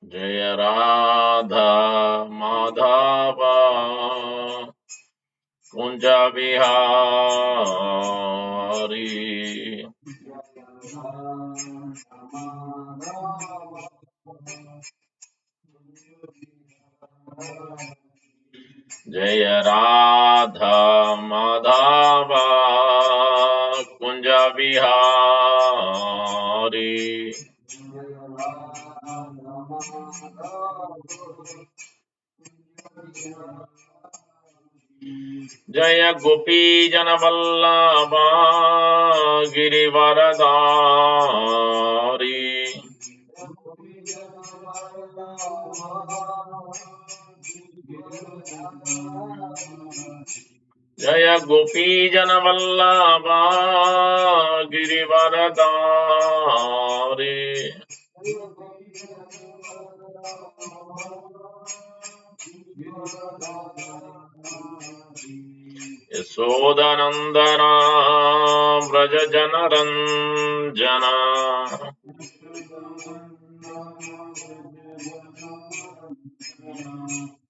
जय राधा माधव कुंज बिहारी। जय राधा माधव कुंज बिहारी। जय गोपी जन वल्लभा गिरिवरधारी। जय गोपी जन वल्लभा गिरिवरधारी। यशोदनंदना व्रज जनरंजना।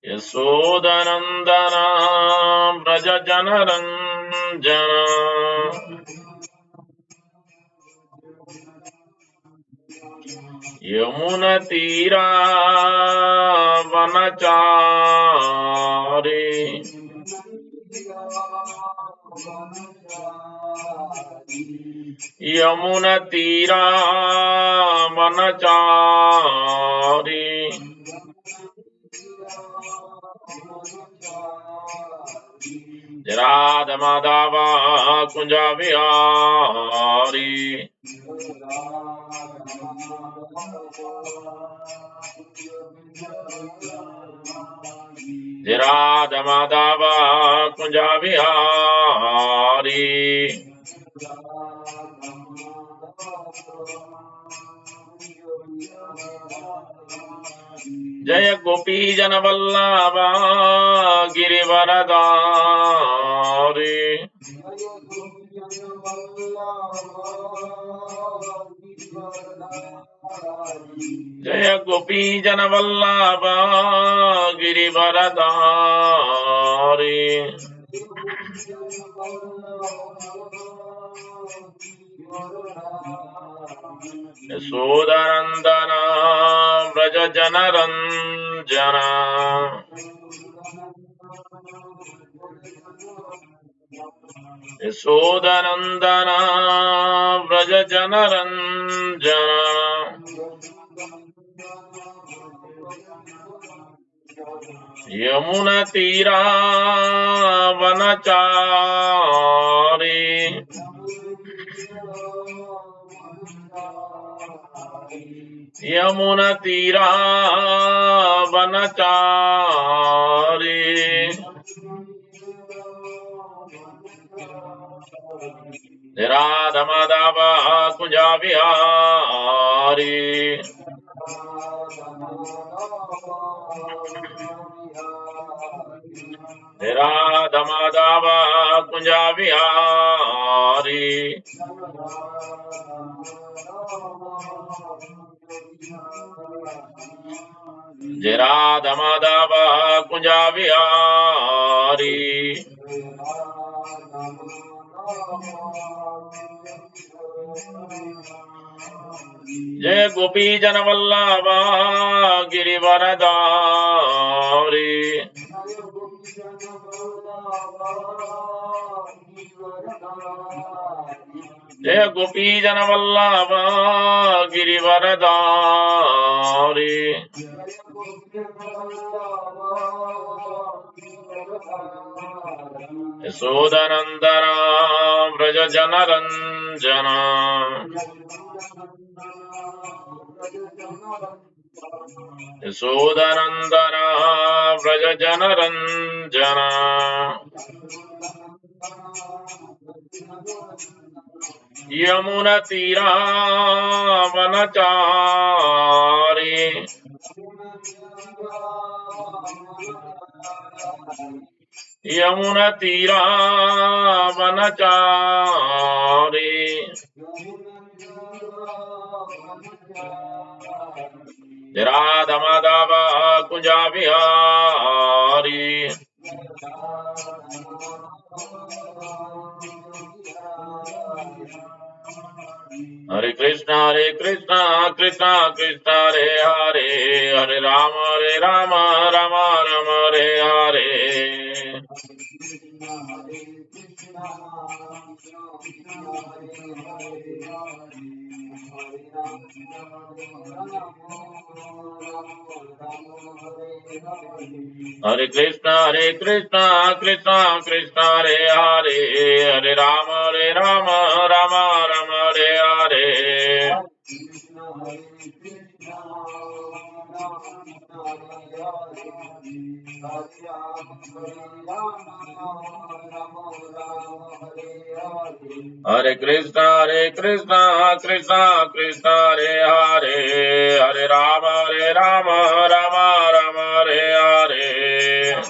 यशोदनंदना व्रज जनरंजना। यमुना तीरा वनचारी। यमुना तीरा वनचारी। राधा माधव कुंज बिहारी। राधा माधव कुंज बिहारी। जय गोपी जन वल्लभा गिरिवरधारी। जय गोपी जन वल्लभा गिरिवरधारी। यशोदनंदना व्रज जनरंजना। यशोदनंदना व्रज जनरंजना। यमुना तीरा वनचारी। यमुना तीरा वनचारी। राधा माधव कुंज बिहारी। राधा माधव कुंज बिहारी। जय राधा माधव कुंज बिहारी। जय गोपी जन वल्लभा गिरिवरधारी। जय गोपी जन वल्लभा गिरिवरधारी। यशोदनंदना व्रज जनरंजना। यशोदनंदना व्रज जनरंजना। यमुना तीरा वनचारी। यमुना तीरा वनचारी। Radha Madhava Kunja Bihari. Hare Krishna, Krishna Krishna, Hare Hare, Hare Rama, Rama Rama, Hare Hare. Hare Krishna, Krishna Krishna, Hare Hare, Hare Rama, Rama Rama, Hare Hare. Hare Krishna, Krishna Krishna, Hare Hare, Hare Rama, Rama Rama, Hare Hare.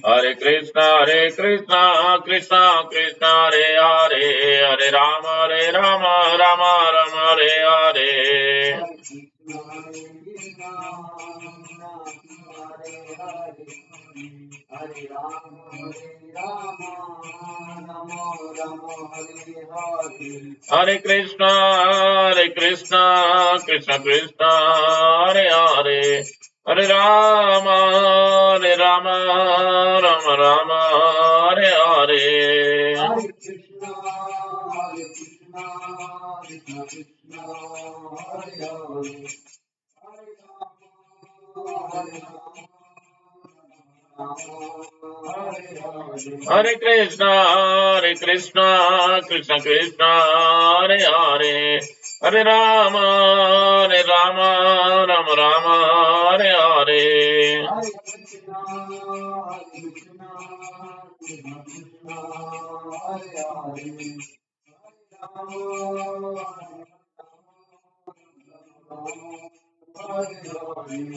Hare Krishna, Krishna Krishna, Hare Hare, Hare Rama, Rama Rama, Hare Hare. Hare Krishna, Krishna Krishna, Hare Hare, Hare Rama, Rama Rama, Hare Hare. Hare Krishna, Krishna Krishna, Hare Hare, Hare Rama, Rama Rama, Hare Hare.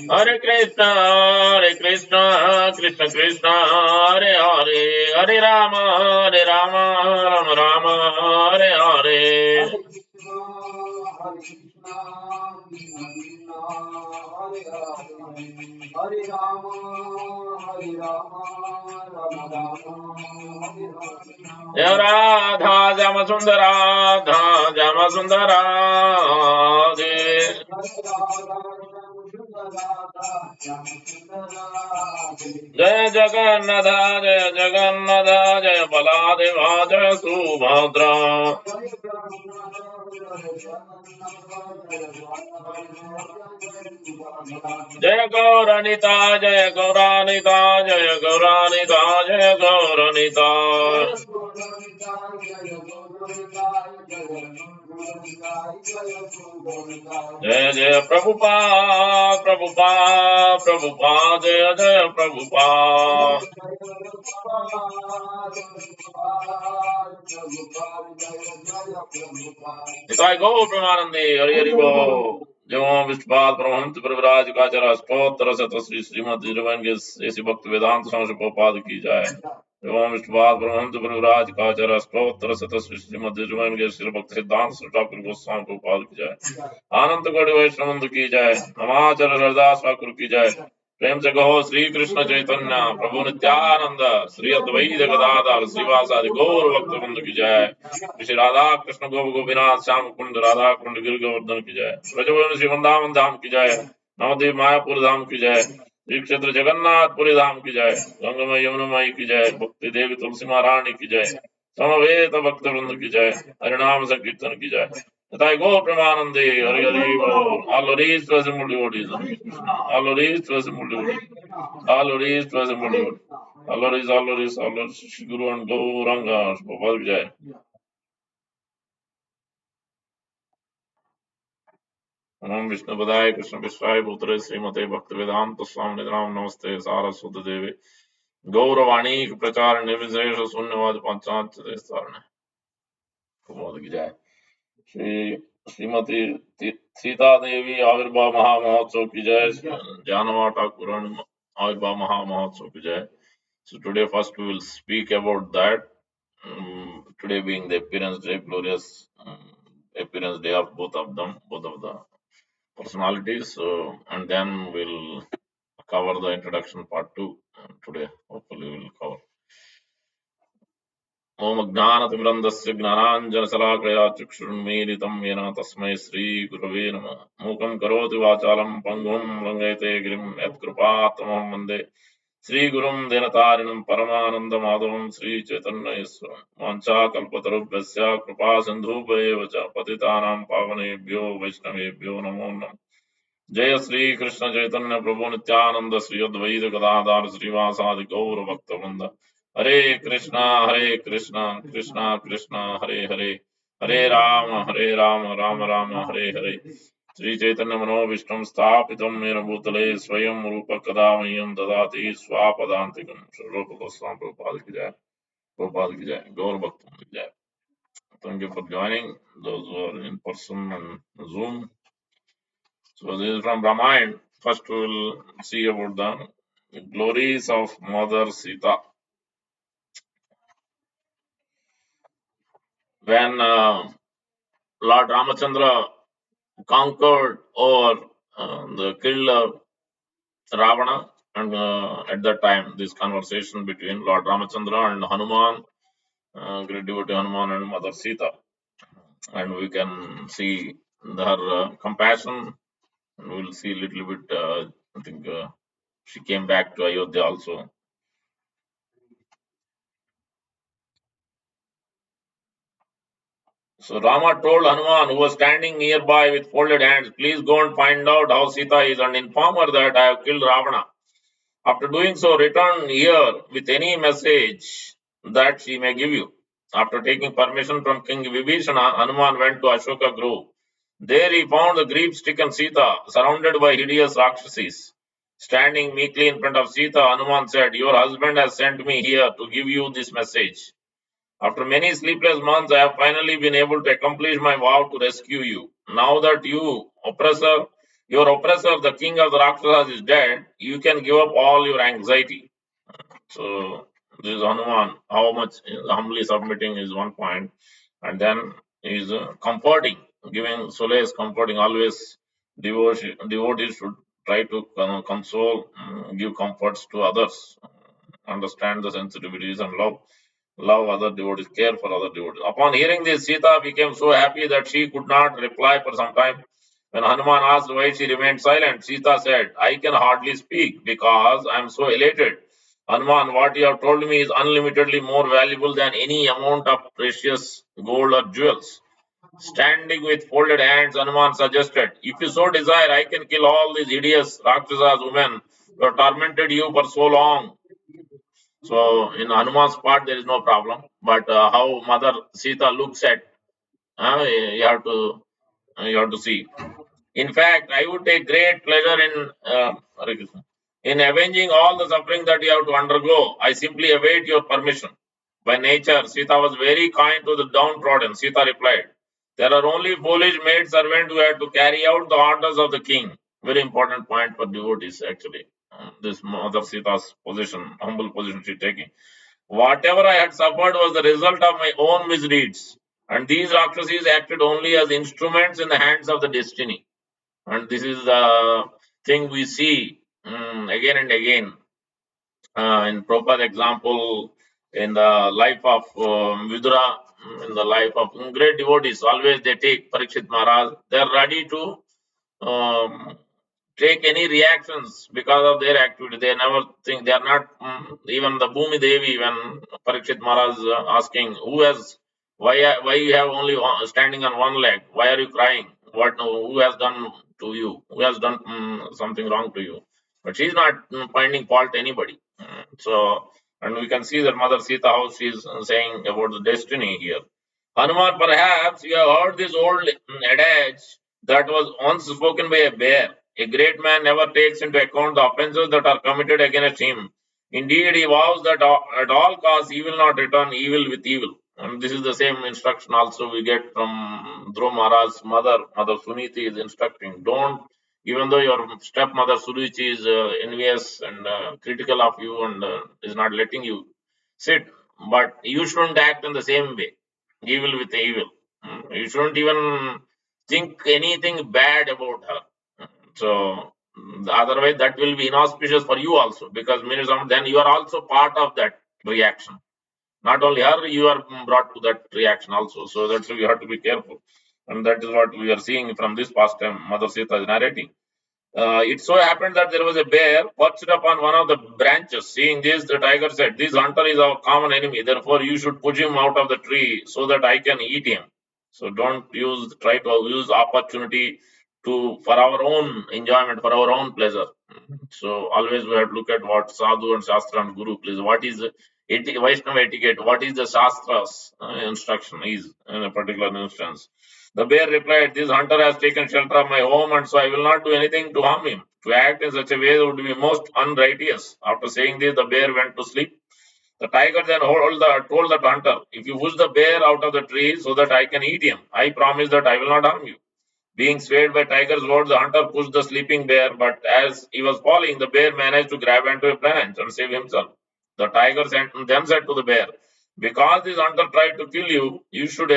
Hare Krishna, Krishna Krishna, Hare Hare, Hare Rama, Rama Rama, Hare Hare. Radha Jamasundara, Jamasundara, Jai Jagannatha, Jai Baladeva, Jai Subhadra. Jai Gauranita, Jai Gauranita, Jai Gauranita, Jai Gauranita. Jai Jai Prabhupada, Prabhupada, Prabhupada, Jai Jai Prabhupada. Nitai Gaur Premanande, Hari Hari Bol. Jai Vishnupada Brahmanti Pravraj Kachara Stotra Sata Sri Srimati Ravangas Esi Bhakti Vedanta Swami Prabhupada ki jai. Jai Vishnupada Brahmanti Pravraj Kachara Stotra Sata Sri Srimati Ravangas Esi Bhakti Vedanta Swami Thakur Goswami Prabhupada ki jai. Ananta Gaudiya Vaishnavanda ki jai. Namacharya Haridas Thakur ki jai. प्रेम से कहो श्री कृष्ण चैतन्य प्रभु नित्यानंद श्री अद्वैत गदाधर श्रीवासादि गौर भक्त वृंद की जय। श्री राधा कृष्ण गोप गोपीनाथ श्याम कुंड राधा कुंड गिर गोवर्धन की जय। ब्रजभूमि श्री वृंदावन धाम की जय। नवद्वीप मायापुर धाम की जय। श्री क्षेत्र जगन्नाथपुरी धाम की जय। गंगमय यमुनमयी की जय। भक्ति देवी तुलसी महारानी की जय। समवेत भक्त वृंद की जय। हरिनाम संकीर्तन की जय। Thy go Pramanande, Hari Hari Bol. All raised was a multi all raised was a multi all raised was a multi all raised, Guru and Gauranga, Gopal Vijay. Om Vishnu Padaya, Krishna Vishwaya, Bhutre, Srimate Bhakti Vedanta, Swami Ram Namaste, Saraswati Devi. Gauravani, Prachar, Nivizesha, Sunyavad, Panchant, Sarana. Gopal Vijay. Shrimati Sita Devi आविर्भाव महामहोत्सव की जय। जानवा ठाकुर आविर्भाव महामहोत्सव की जय। So today first we will speak about that. Today being the appearance day, glorious appearance day of both of them, both of the personalities. So and then we'll cover the introduction part two. Today hopefully we'll cover. ओम ज्ञानतिमिरन्दस्य ज्ञानाञ्जनशलाकया चक्षुरुन्मीलितं येन तस्मै श्रीगुरवे नमः मूकं करोति वाचालं पङ्गुं लङ्घयते गिरिं यत्कृपात्तमहं वन्दे श्रीगुरुं दिनतारिणं परमानन्दमाधवं श्रीचैतन्येश्वरं वाञ्छाकल्पतरुभ्यस्य कृपासिन्धुभ्येव च पतितानां पावनेभ्यो वैष्णवेभ्यो नमो नमः जय श्री कृष्ण चैतन्य प्रभु नित्यानंद श्री अद्वैत गदाधार श्रीवासादि गौर भक्त वृंद हरे कृष्णा कृष्णा कृष्णा हरे हरे हरे राम राम राम हरे हरे श्री चैतन्य मनोविष्णु स्थापित मेन भूतले स्वयं रूप कदा मह्यम ददाति स्वापदान्तिकं स्वरूप गोस्वामी प्रभुपाद की जय प्रभुपाद की जय गौर भक्त की जय Thank you for joining those who are in person and Zoom. So this is from Ramayana. First we will see about the glories of Mother Sita. When Lord Ramachandra conquered or killed Ravana, and at that time this conversation between Lord Ramachandra and Hanuman, great devotee Hanuman and Mother Sita, and we can see her compassion. And we will see a little bit. I think she came back to Ayodhya also. So Rama told Hanuman, who was standing nearby with folded hands, please go and find out how Sita is and inform her that I have killed Ravana. After doing so, return here with any message that she may give you. After taking permission from King Vibhishana, Hanuman went to Ashoka Grove. There he found the grief-stricken Sita surrounded by hideous Rakshasas. Standing meekly in front of Sita, Hanuman said, your husband has sent me here to give you this message. After many sleepless months, I have finally been able to accomplish my vow to rescue you. Now that your oppressor, the king of the Rakshasas, is dead, you can give up all your anxiety. So, this is Hanuman. How much humbly submitting is one point, and then is comforting, giving solace, comforting. Always, devotees should try to console, give comforts to others, understand the sensitivities, and love other devotees, care for other devotees. Upon hearing this, Sita became so happy that she could not reply for some time. When Hanuman asked why she remained silent, Sita said, I can hardly speak because I am so elated. Hanuman, what you have told me is unlimitedly more valuable than any amount of precious gold or jewels. Standing with folded hands, Hanuman suggested, if you so desire, I can kill all these hideous Rakshasas women who have tormented you for so long. So in Hanuman's part, there is no problem. But how Mother Sita looks at, you have to see. In fact, I would take great pleasure Hare Krishna, in avenging all the suffering that you have to undergo. I simply await your permission. By nature, Sita was very kind to the downtrodden. Sita replied, there are only foolish maid servants who have to carry out the orders of the king. Very important point for devotees, actually. This Mother Sita's position, humble position she taking. Whatever I had suffered was the result of my own misdeeds, and these Rakshasas acted only as instruments in the hands of the destiny. And this is the thing we see again and again in Prabhupada example, in the life of Vidura, in the life of great devotees. Always they take Parikshit Maharaj. They are ready to um, take any reactions because of their activity. They never think they are not even the Bhumi Devi when Parikshit Maharaj asking why you have only standing on one leg? Why are you crying? What who has done to you? Who has done something wrong to you? But she is not finding fault anybody. So and we can see that Mother Sita how she is saying about the destiny here. Hanuman, perhaps you have heard this old adage that was once spoken by a bear. A great man never takes into account the offenses that are committed against him. Indeed, he vows that at all costs he will not return evil with evil. And this is the same instruction also we get from Dhruv Maharaj's mother. Mother Suniti is instructing, don't Even though your stepmother Suruchi is envious and critical of you and is not letting you sit, but you shouldn't act in the same way, evil with evil. You shouldn't even think anything bad about her. So otherwise, that will be inauspicious for you also, because then you are also part of that reaction. Not only her, you are brought to that reaction also. So that's why you have to be careful. And that is what we are seeing from this past time, Mother Sita is narrating. It so happened that there was a bear perched upon one of the branches. Seeing this, the tiger said, "This hunter is our common enemy. Therefore, you should push him out of the tree so that I can eat him." So don't try to use opportunity for our own enjoyment, for our own pleasure. So always we have to look at what sadhu and shastra and guru please. What is Vaishnava etiquette? What is the shastra's instruction is in a particular instance? The bear replied, "This hunter has taken shelter of my home, and so I will not do anything to harm him. To act in such a way would be most unrighteous." After saying this, the bear went to sleep. The tiger then told the hunter, "If you push the bear out of the tree so that I can eat him, I promise that I will not harm you." Being swayed by tiger's words, the hunter pushed the sleeping bear, but as he was falling, the bear managed to grab onto a branch and save himself. The tiger then said to the bear, "Because this hunter tried to kill you, you should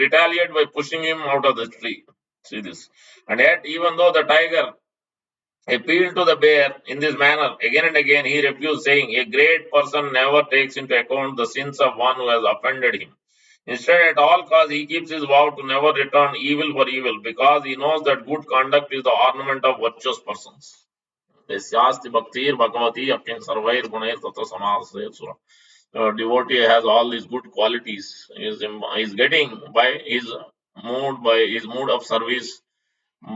retaliate by pushing him out of the tree." See this. And yet, even though the tiger appealed to the bear in this manner again and again, he refused, saying, "A great person never takes into account the sins of one who has offended him. Instead, at all costs, he keeps his vow to never return evil for evil, because he knows that good conduct is the ornament of virtuous persons." Yasyasti bhaktir bhagavati akyam sarvair gunair tatra samasya. Devotee has all these good qualities. Is getting by his mood of service,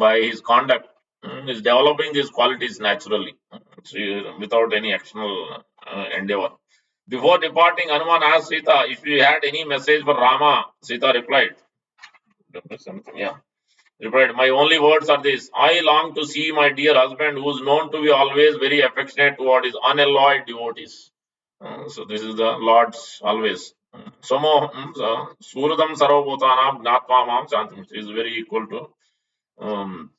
by his conduct, is developing these qualities naturally, without any external endeavor. Before departing, Hanuman asked Sita if she had any message for Rama. Sita replied, yeah, replied, "My only words are this: I long to see my dear husband, who is known to be always very affectionate toward his unalloyed devotees." So this is the Lord's always. Samo Suradam Sarvabhutanam Gnatva Mam Shantim is very equal to um,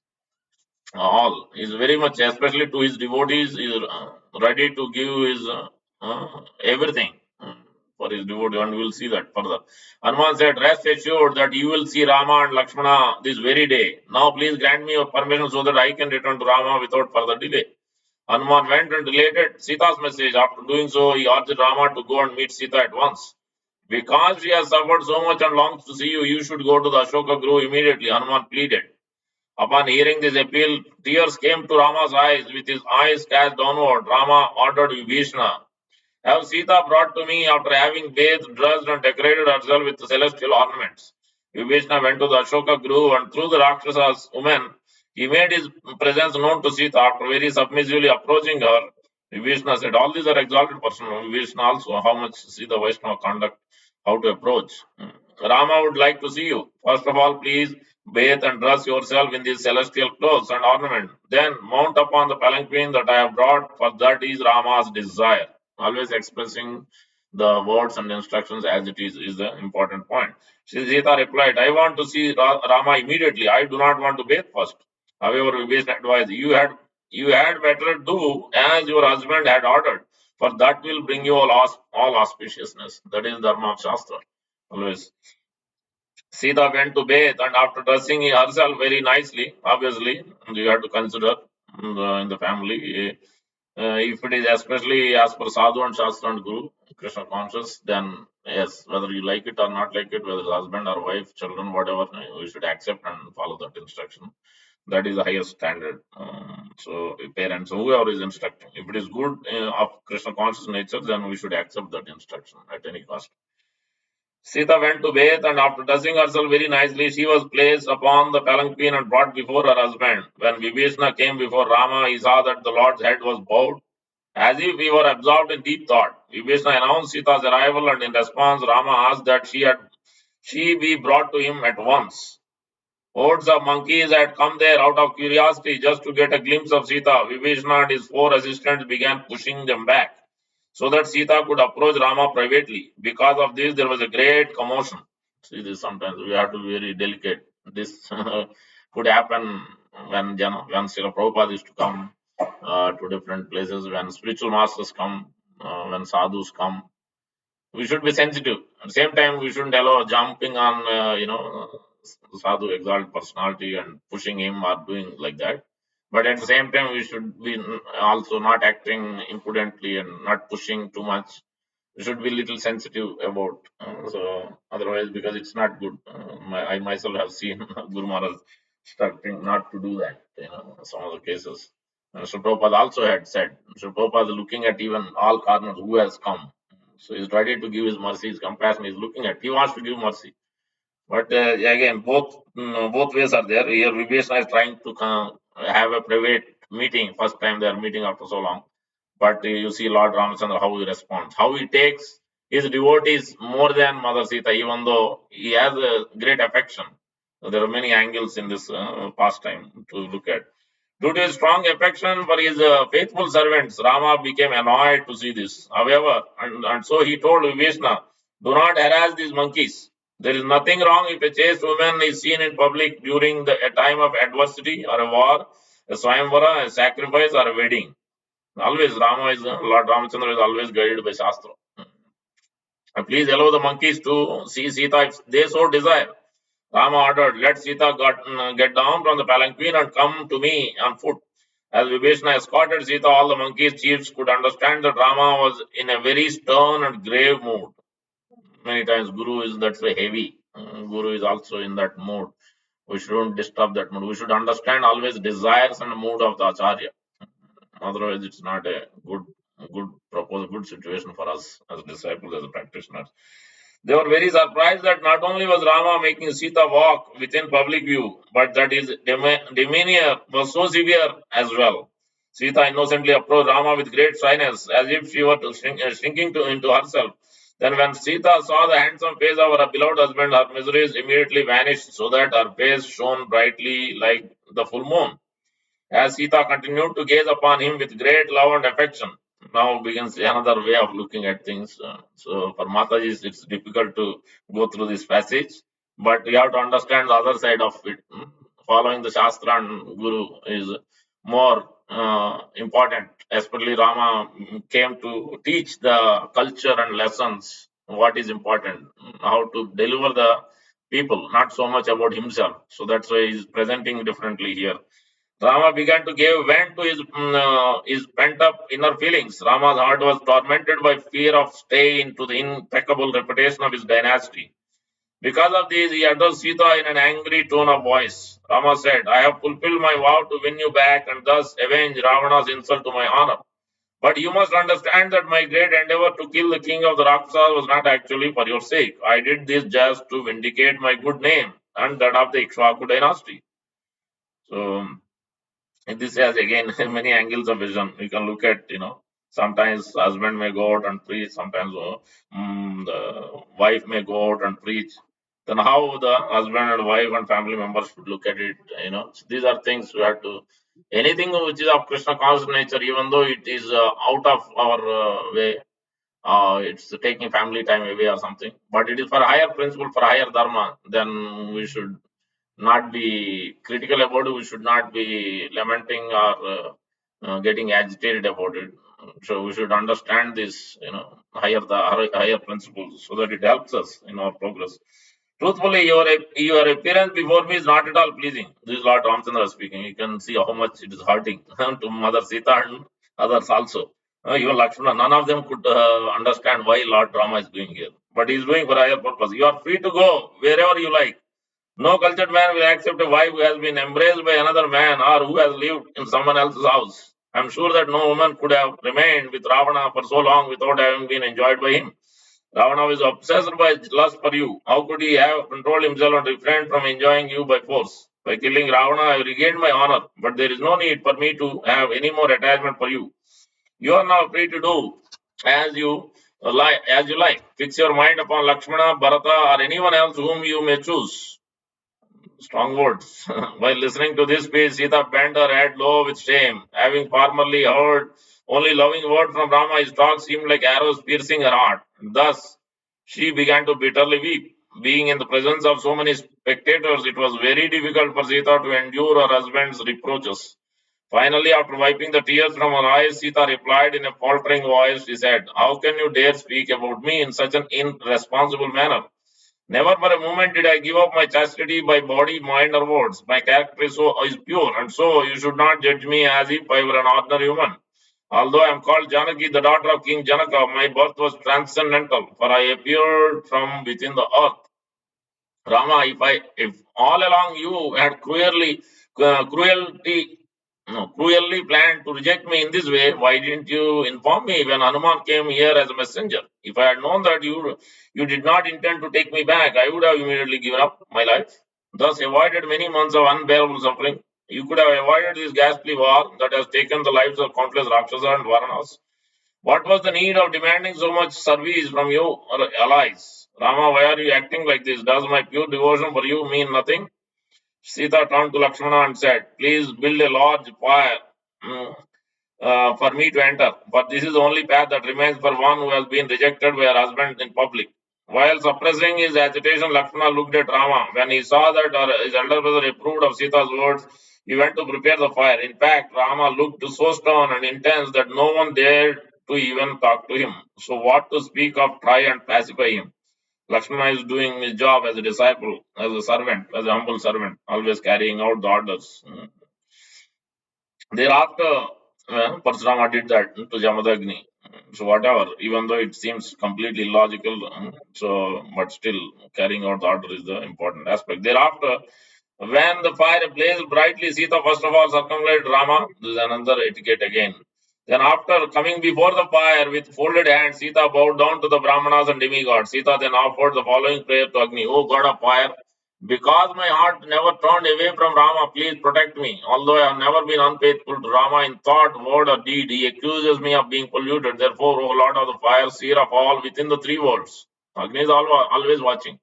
all. Is very much, especially to his devotees, is ready to give his everything for his devotee, and we will see that further. Hanuman said, "Rest assured that you will see Rama and Lakshmana this very day. Now please grant me your permission so that I can return to Rama without further delay." Hanuman went and related Sita's message. After doing so, he urged Rama to go and meet Sita at once. "Because she has suffered so much and longs to see you, you should go to the Ashoka Grove immediately," Hanuman pleaded. Upon hearing this appeal, tears came to Rama's eyes. With his eyes cast downward, Rama ordered Vibhishana, "Have Sita brought to me after having bathed, dressed, and decorated herself with celestial ornaments." Vibhishana went to the Ashoka Grove, and through the Rakshasa's woman, he made his presence known to Sita. After very submissively approaching her, Vibhishana said, "All these are exalted persons." Vibhishana also, how much see the Vaishnava conduct, how to approach. "Rama would like to see you. First of all, please bathe and dress yourself in these celestial clothes and ornament. Then mount upon the palanquin that I have brought, for that is Rama's desire." Always expressing the words and instructions as it is the important point. Sita replied, "I want to see Rama immediately. I do not want to bathe first." However, Vibhishana advised, you had better do as your husband had ordered, for that will bring you all auspiciousness. That is Dharma of Shastra. Always. Sita went to bathe, and after dressing herself very nicely, obviously, you have to consider in the family. If it is especially as per Sadhu and Shastra and Guru, Krishna conscious, then yes, whether you like it or not like it, whether it's husband or wife, children, whatever, we should accept and follow that instruction. That is the highest standard. So, parents, whoever is instructing, if it is good of Krishna conscious nature, then we should accept that instruction at any cost. Sita went to bathe, and after dressing herself very nicely, she was placed upon the palanquin and brought before her husband. When Vibhishana came before Rama, he saw that the Lord's head was bowed, as if he were absorbed in deep thought. Vibhishana announced Sita's arrival, and in response, Rama asked that she be brought to him at once. Hordes of monkeys had come there out of curiosity just to get a glimpse of Sita. Vibhishana and his four assistants began pushing them back so that Sita could approach Rama privately. Because of this, there was a great commotion. See this, sometimes we have to be very delicate. This could happen when Srila Prabhupada used to come to different places, when spiritual masters come, when sadhus come, we should be sensitive. At the same time, we shouldn't allow jumping on, sadhu exalted personality and pushing him or doing like that. But at the same time, we should be also not acting impudently and not pushing too much. We should be little sensitive about. So otherwise, because it's not good. I myself have seen Guru Maharaj starting not to do that. Some of the cases. Sri Prabhupada also had said, Sri Prabhupada is looking at even all corners who has come. So he's ready to give his mercy, his compassion. He's looking at. He wants to give mercy. But again, both ways are there. Here, Vibhishana is trying to have a private meeting. First time they are meeting after so long. But you see Lord Ramachandra how he responds, how he takes his devotees more than Mother Sita, even though he has a great affection. So there are many angles in this pastime to look at. Due to his strong affection for his faithful servants, Rama became annoyed to see this. However, and so he told Vibhishana, do not harass these monkeys. There is nothing wrong if a chaste woman is seen in public during a time of adversity or a war, a swayamvara, a sacrifice, or a wedding. Always, Lord Ramachandra is always guided by Shastra. And please allow the monkeys to see Sita if they so desire. Rama ordered, let Sita get down from the palanquin and come to me on foot. As Vibhishana escorted Sita, all the monkeys chiefs could understand that Rama was in a very stern and grave mood. Many times Guru is that's way heavy. Guru is also in that mood. We shouldn't disturb that mood. We should understand always desires and mood of the Acharya. Otherwise, it's not a good proposal, good situation for us as disciples, as practitioners. They were very surprised that not only was Rama making Sita walk within public view, but that his demeanor was so severe as well. Sita innocently approached Rama with great shyness, as if she were shrinking into herself. Then, when Sita saw the handsome face of her beloved husband, her miseries immediately vanished, so that her face shone brightly like the full moon. As Sita continued to gaze upon him with great love and affection, now begins another way of looking at things. So for Mataji, it's difficult to go through this passage, but you have to understand the other side of it. Following the Shastra and Guru is more important. Especially Rama came to teach the culture and lessons, what is important, how to deliver the people, not so much about himself. So that's why he's presenting differently here. Rama began to give vent to his pent up inner feelings. Rama's heart was tormented by fear of stain to the impeccable reputation of his dynasty. Because of this, he addressed Sita in an angry tone of voice. Rama said, I have fulfilled my vow to win you back and thus avenge Ravana's insult to my honor. But you must understand that my great endeavor to kill the king of the Rakshasas was not actually for your sake. I did this just to vindicate my good name and that of the Ikshvaku dynasty. So, and this has again many angles of vision. You can look at, sometimes husband may go out and preach, sometimes the wife may go out and preach. Then how the husband and wife and family members should look at it, So these are things we have to. Anything which is of Krishna conscious nature, even though it is out of our way, it's taking family time away or something, but it is for higher principle, for higher dharma, then we should not be critical about it. We should not be lamenting or getting agitated about it. So we should understand this, higher principles, so that it helps us in our progress. Truthfully, your appearance before me is not at all pleasing. This is Lord Ramchandra speaking. You can see how much it is hurting to Mother Sita and others also. Even Lakshmana, none of them could understand why Lord Rama is doing here. But he is doing for higher purpose. You are free to go wherever you like. No cultured man will accept a wife who has been embraced by another man or who has lived in someone else's house. I am sure that no woman could have remained with Ravana for so long without having been enjoyed by him. Ravana was obsessed by lust for you. How could he have controlled himself and refrained from enjoying you by force? By killing Ravana, I regained my honor, but there is no need for me to have any more attachment for you. You are now free to do as you like. Fix your mind upon Lakshmana, Bharata, or anyone else whom you may choose. Strong words. While listening to this speech, Sita bent her head low with shame. Having formerly heard only loving word from Rama, his talk seemed like arrows piercing her heart. Thus, she began to bitterly weep. Being in the presence of so many spectators, it was very difficult for Sita to endure her husband's reproaches. Finally, after wiping the tears from her eyes, Sita replied in a faltering voice. She said, "How can you dare speak about me in such an irresponsible manner? Never for a moment did I give up my chastity by body, mind, or words. My character is pure, and so you should not judge me as if I were an ordinary woman. Although I am called Janaki, the daughter of King Janaka, my birth was transcendental, for I appeared from within the earth. Rama, if all along you had cruelly planned to reject me in this way, why didn't you inform me when Hanuman came here as a messenger? If I had known that you did not intend to take me back, I would have immediately given up my life, thus avoided many months of unbearable suffering. You could have avoided this ghastly war that has taken the lives of countless Rakshasa and Varanas. What was the need of demanding so much service from your allies? Rama, why are you acting like this? Does my pure devotion for you mean nothing? Sita turned to Lakshmana and said, "Please build a large fire mm, for me to enter, but this is the only path that remains for one who has been rejected by her husband in public." While suppressing his agitation, Lakshmana looked at Rama. When he saw that his elder brother approved of Sita's words, he went to prepare the fire. In fact, Rama looked so stern and intense that no one dared to even talk to him. So, what to speak of try and pacify him? Lakshmana is doing his job as a disciple, as a servant, as a humble servant, always carrying out the orders. Thereafter, Parshurama did that to Jamadagni. So whatever, even though it seems completely illogical, but still carrying out the order is the important aspect. Thereafter, when the fire blazed brightly, Sita first of all circumambulated Rama. This is another etiquette again. Then, after coming before the fire with folded hands, Sita bowed down to the Brahmanas and demigods. Sita then offered the following prayer to Agni: O God of fire, because my heart never turned away from Rama, please protect me. Although I have never been unfaithful to Rama in thought, word, or deed, he accuses me of being polluted. Therefore, O Lord of the fire, seer of all within the three worlds. Agni is always watching.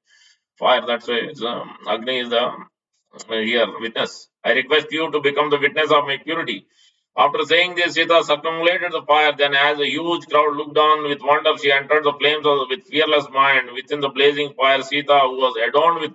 Fire, that's why Agni is the here, witness. I request you to become the witness of my purity. After saying this, Sita circumambulated the fire. Then, as a huge crowd looked on with wonder, she entered the flames with fearless mind. Within the blazing fire, Sita, who was adorned with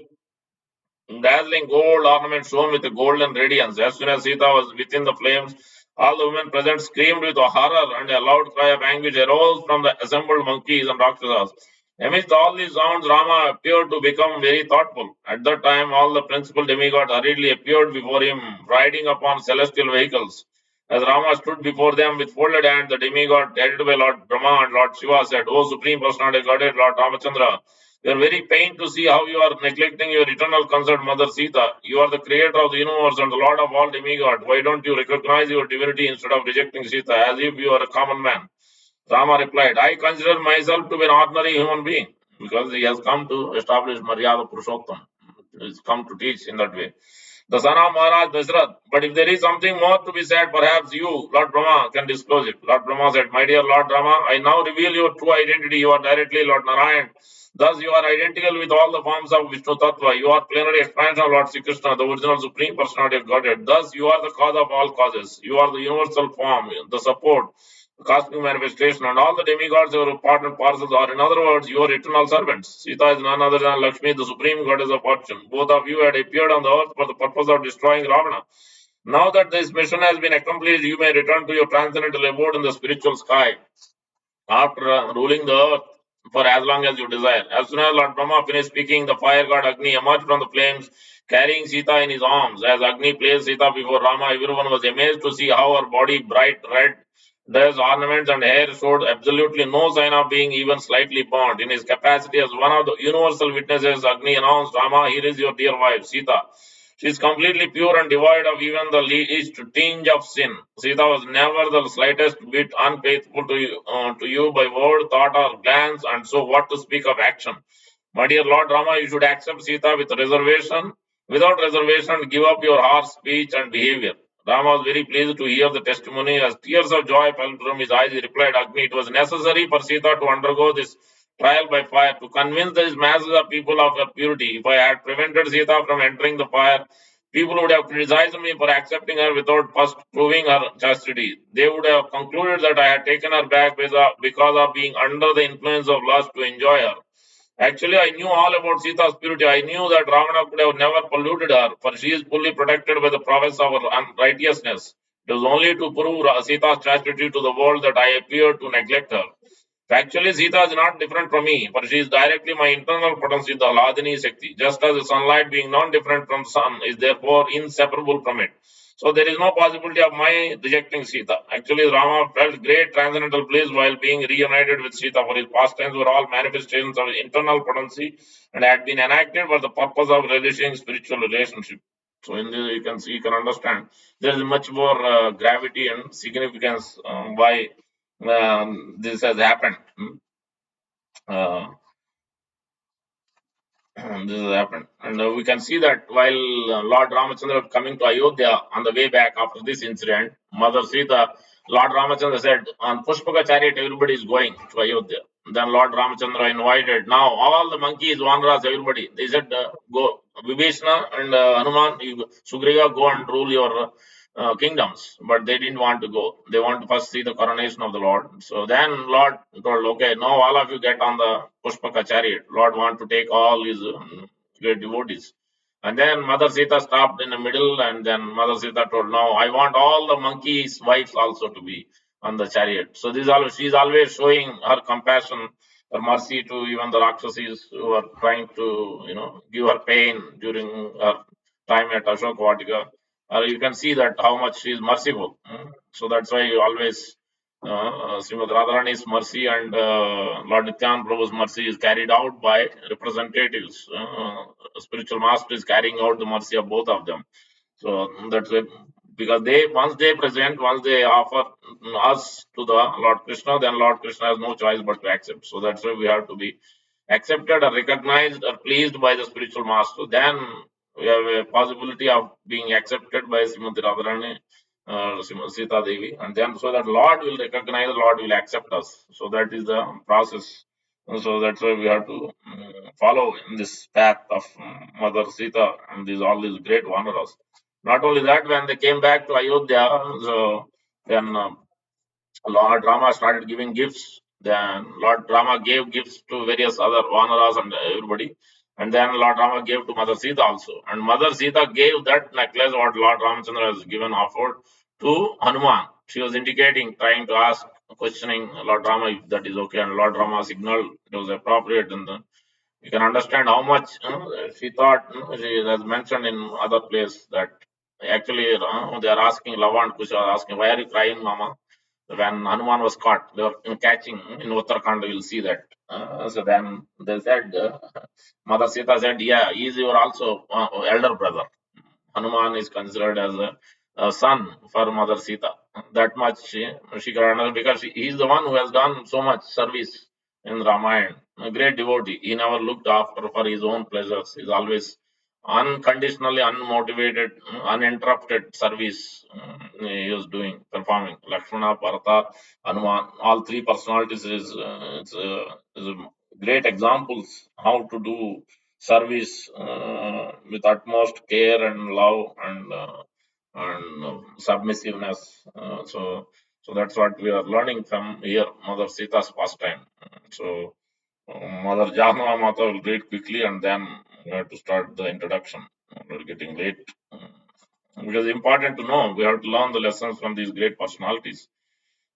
dazzling gold ornaments shone with a golden radiance. As soon as Sita was within the flames, all the women present screamed with horror, and a loud cry of anguish arose from the assembled monkeys and Rakshasas. Amidst all these sounds, Rama appeared to become very thoughtful. At that time, all the principal demigods hurriedly appeared before him, riding upon celestial vehicles. As Rama stood before them with folded hands, the demigod, headed by Lord Brahma and Lord Shiva, said, "O Supreme Personality Godhead, Lord Ramachandra, we are very pained to see how you are neglecting your eternal consort, Mother Sita. You are the creator of the universe and the Lord of all demigods. Why don't you recognize your divinity instead of rejecting Sita as if you are a common man?" Rama replied, "I consider myself to be an ordinary human being because he has come to establish Maryada Purushottam. He has come to teach in that way. The son of Maharaj Dashrath. But if there is something more to be said, perhaps you, Lord Brahma, can disclose it." Lord Brahma said, "My dear Lord Rama, I now reveal your true identity. You are directly Lord Narayan. Thus, you are identical with all the forms of Vishnu Tattva. You are plenary expansion of Lord Sri Krishna, the original Supreme Personality of Godhead. Thus, you are the cause of all causes. You are the universal form, the support, the cosmic manifestation, and all the demigods, your part and parcels are, in other words, your eternal servants. Sita is none other than Lakshmi, the supreme goddess of fortune. Both of you had appeared on the earth for the purpose of destroying Ravana. Now that this mission has been accomplished, you may return to your transcendental abode in the spiritual sky after ruling the earth for as long as you desire." As soon as Lord Brahma finished speaking, the fire god Agni emerged from the flames, carrying Sita in his arms. As Agni placed Sita before Rama, everyone was amazed to see how her body, bright red dress, ornaments, and hair showed absolutely no sign of being even slightly burnt. In his capacity as one of the universal witnesses, Agni announced, "Rama, here is your dear wife, Sita. She is completely pure and devoid of even the least tinge of sin. Sita was never the slightest bit unfaithful to you by word, thought, or glance, and so what to speak of action? My dear Lord Rama, you should accept Sita without reservation, give up your harsh speech and behavior." Rama was very pleased to hear the testimony. As tears of joy fell from his eyes, he replied, "Agni, it was necessary for Sita to undergo this trial by fire to convince these masses of people of her purity. If I had prevented Sita from entering the fire, people would have criticized me for accepting her without first proving her chastity. They would have concluded that I had taken her back because of being under the influence of lust to enjoy her. Actually, I knew all about Sita's purity. I knew that Ravana could have never polluted her, for she is fully protected by the province of her righteousness. It was only to prove Sita's chastity to the world that I appeared to neglect her. Actually, Sita is not different from me, for she is directly my internal potency, the Hladini Shakti. Just as the sunlight, being non-different from sun, is therefore inseparable from it. So there is no possibility of my rejecting Sita. Actually, Rama felt great transcendental bliss while being reunited with Sita, for his pastimes were all manifestations of internal potency and had been enacted for the purpose of relishing spiritual relationship. So in this, you can see, you can understand there is much more gravity and significance why this has happened. Uh, this has happened. And we can see that while Lord Ramachandra was coming to Ayodhya on the way back after this incident, Mother Sita, Lord Ramachandra said, on Pushpaka chariot, everybody is going to Ayodhya. Then Lord Ramachandra invited, now all the monkeys, Vanaras, everybody. They said, go, Vibhishana and Hanuman, Sugriva, go and rule your kingdoms. But they didn't want to go. They want to first see the coronation of the Lord. So then Lord told, okay, now all of you get on the Pushpaka chariot. Lord want to take all his great devotees. And then Mother Sita stopped in the middle, and then Mother Sita told, no, I want all the monkeys' wives also to be on the chariot. So this always, she's always showing her compassion, her mercy to even the Rakshasas who are trying to, give her pain during her time at Ashok Vatika. You can see that how much she is merciful. So that's why always Srimad Radharani's mercy and Lord Nityananda Prabhu's mercy is carried out by representatives. Spiritual master is carrying out the mercy of both of them. So that's it. Because they once they present, once they offer us to the Lord Krishna, then Lord Krishna has no choice but to accept. So that's why we have to be accepted or recognized or pleased by the spiritual master. Then we have a possibility of being accepted by Srimati Radharani, Sita Devi, and then so that Lord will recognize, Lord will accept us. So that is the process. So that's why we have to follow in this path of Mother Sita and these all these great Vanaras. Not only that, when they came back to Ayodhya, so then Lord Rama started giving gifts. Then Lord Rama gave gifts to various other Vanaras and everybody. And then Lord Rama gave to Mother Sita also. And Mother Sita gave that necklace what Lord Ramachandra has given offered to Hanuman. She was indicating, trying to ask, questioning Lord Rama if that is okay. And Lord Rama signaled it was appropriate. And you can understand how much she thought. She has mentioned in other place that actually they are asking, Lava and Kusha are asking, why are you crying, Mama? When Hanuman was caught, they were catching in Uttarakhand. You will see that. So then they said, Mother Sita said, "Yeah, he is your also elder brother. Hanuman is considered as a son for Mother Sita. That much she can understand because he is the one who has done so much service in Ramayana. A great devotee. He never looked after for his own pleasures. He's always unconditionally, unmotivated, uninterrupted service he was doing, performing. Lakshmana, Bharata, Hanuman, all three personalities is great examples how to do service with utmost care and love and submissiveness. So that's what we are learning from here, Mother Sita's pastime. So Mother Jahnava Mata will read quickly and then we have to start the introduction. We're getting late. Because it's important to know, we have to learn the lessons from these great personalities.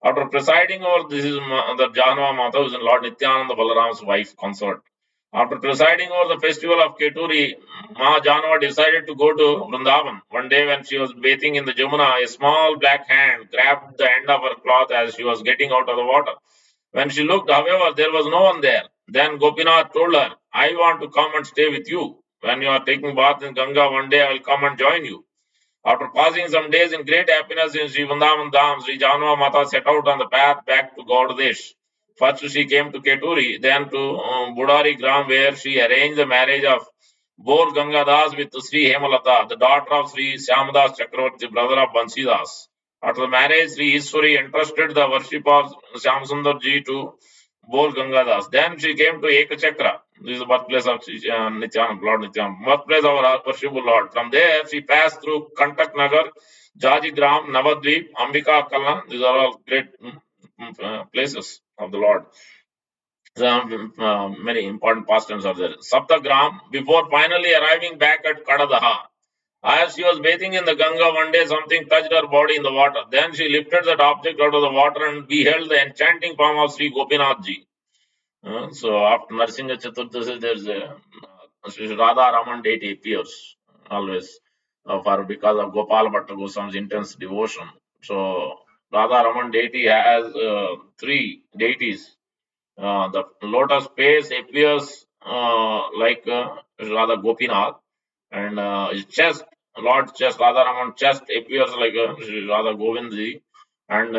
After presiding over this is the Jahnava Mata, who is Lord Nityananda Balaram's wife consort. After presiding over the festival of Keturi, Ma Janava decided to go to Vrindavan. One day, when she was bathing in the Jamuna, a small black hand grabbed the end of her cloth as she was getting out of the water. When she looked, however, there was no one there. Then Gopinath told her, I want to come and stay with you. When you are taking bath in Ganga, one day I will come and join you. After passing some days in great happiness in Sri Vrindavan Dham, Sri Janava Mata set out on the path back to Gaudadesh. First she came to Keturi, then to Budari Gram, where she arranged the marriage of Bor Gangadas with Sri Hemalata, the daughter of Sri Syamadas Chakravarti, brother of Bansidas. After the marriage, Sri Iswari entrusted the worship of Shyamsundar ji to Bol Gangadas. Then she came to Ekachakra. This is the birthplace of Nityananda, Lord Nityananda, birthplace of our worshipful Lord. From there, she passed through Kantak Nagar, Jajigram, Navadvip, Ambika Kalna. These are all great places of the Lord. Some many important pastimes are there. Saptagram, before finally arriving back at Kadadaha. As she was bathing in the Ganga one day, something touched her body in the water. Then she lifted that object out of the water and beheld the enchanting form of Sri Gopinathji. So after Narsinga Chaturdashi, there's a Sri Radha Raman deity appears always for because of Gopal Bhatta Goswami's intense devotion. So Radha Raman deity has three deities. The lotus face appears like Radha Gopinath, and his chest, Lord chest, Radha Raman chest appears like Sri Radha Govindji, and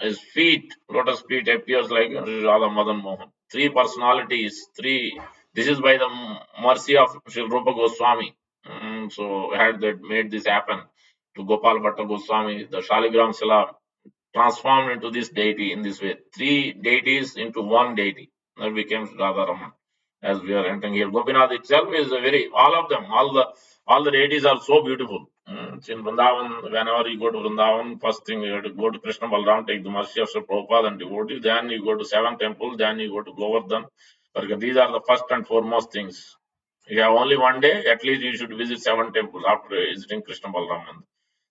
his feet, lotus feet appears like Sri Radha Madan Mohan. Three personalities, three. This is by the mercy of Sri Rupa Goswami. So had that made this happen to Gopal Bhatta Goswami, the Shaligram Sila transformed into this deity in this way. Three deities into one deity. That became Radharaman. As we are entering here, Gopinath itself is a very all of them, all the deities are so beautiful. It's in Vrindavan, whenever you go to Vrindavan, first thing you have to go to Krishna Balram, take the mercy of Sri Prabhupada and devotees. Then you go to seven temples. Then you go to Govardhan. Because these are the first and foremost things. If you have only one day, at least you should visit seven temples after visiting Krishna Balram.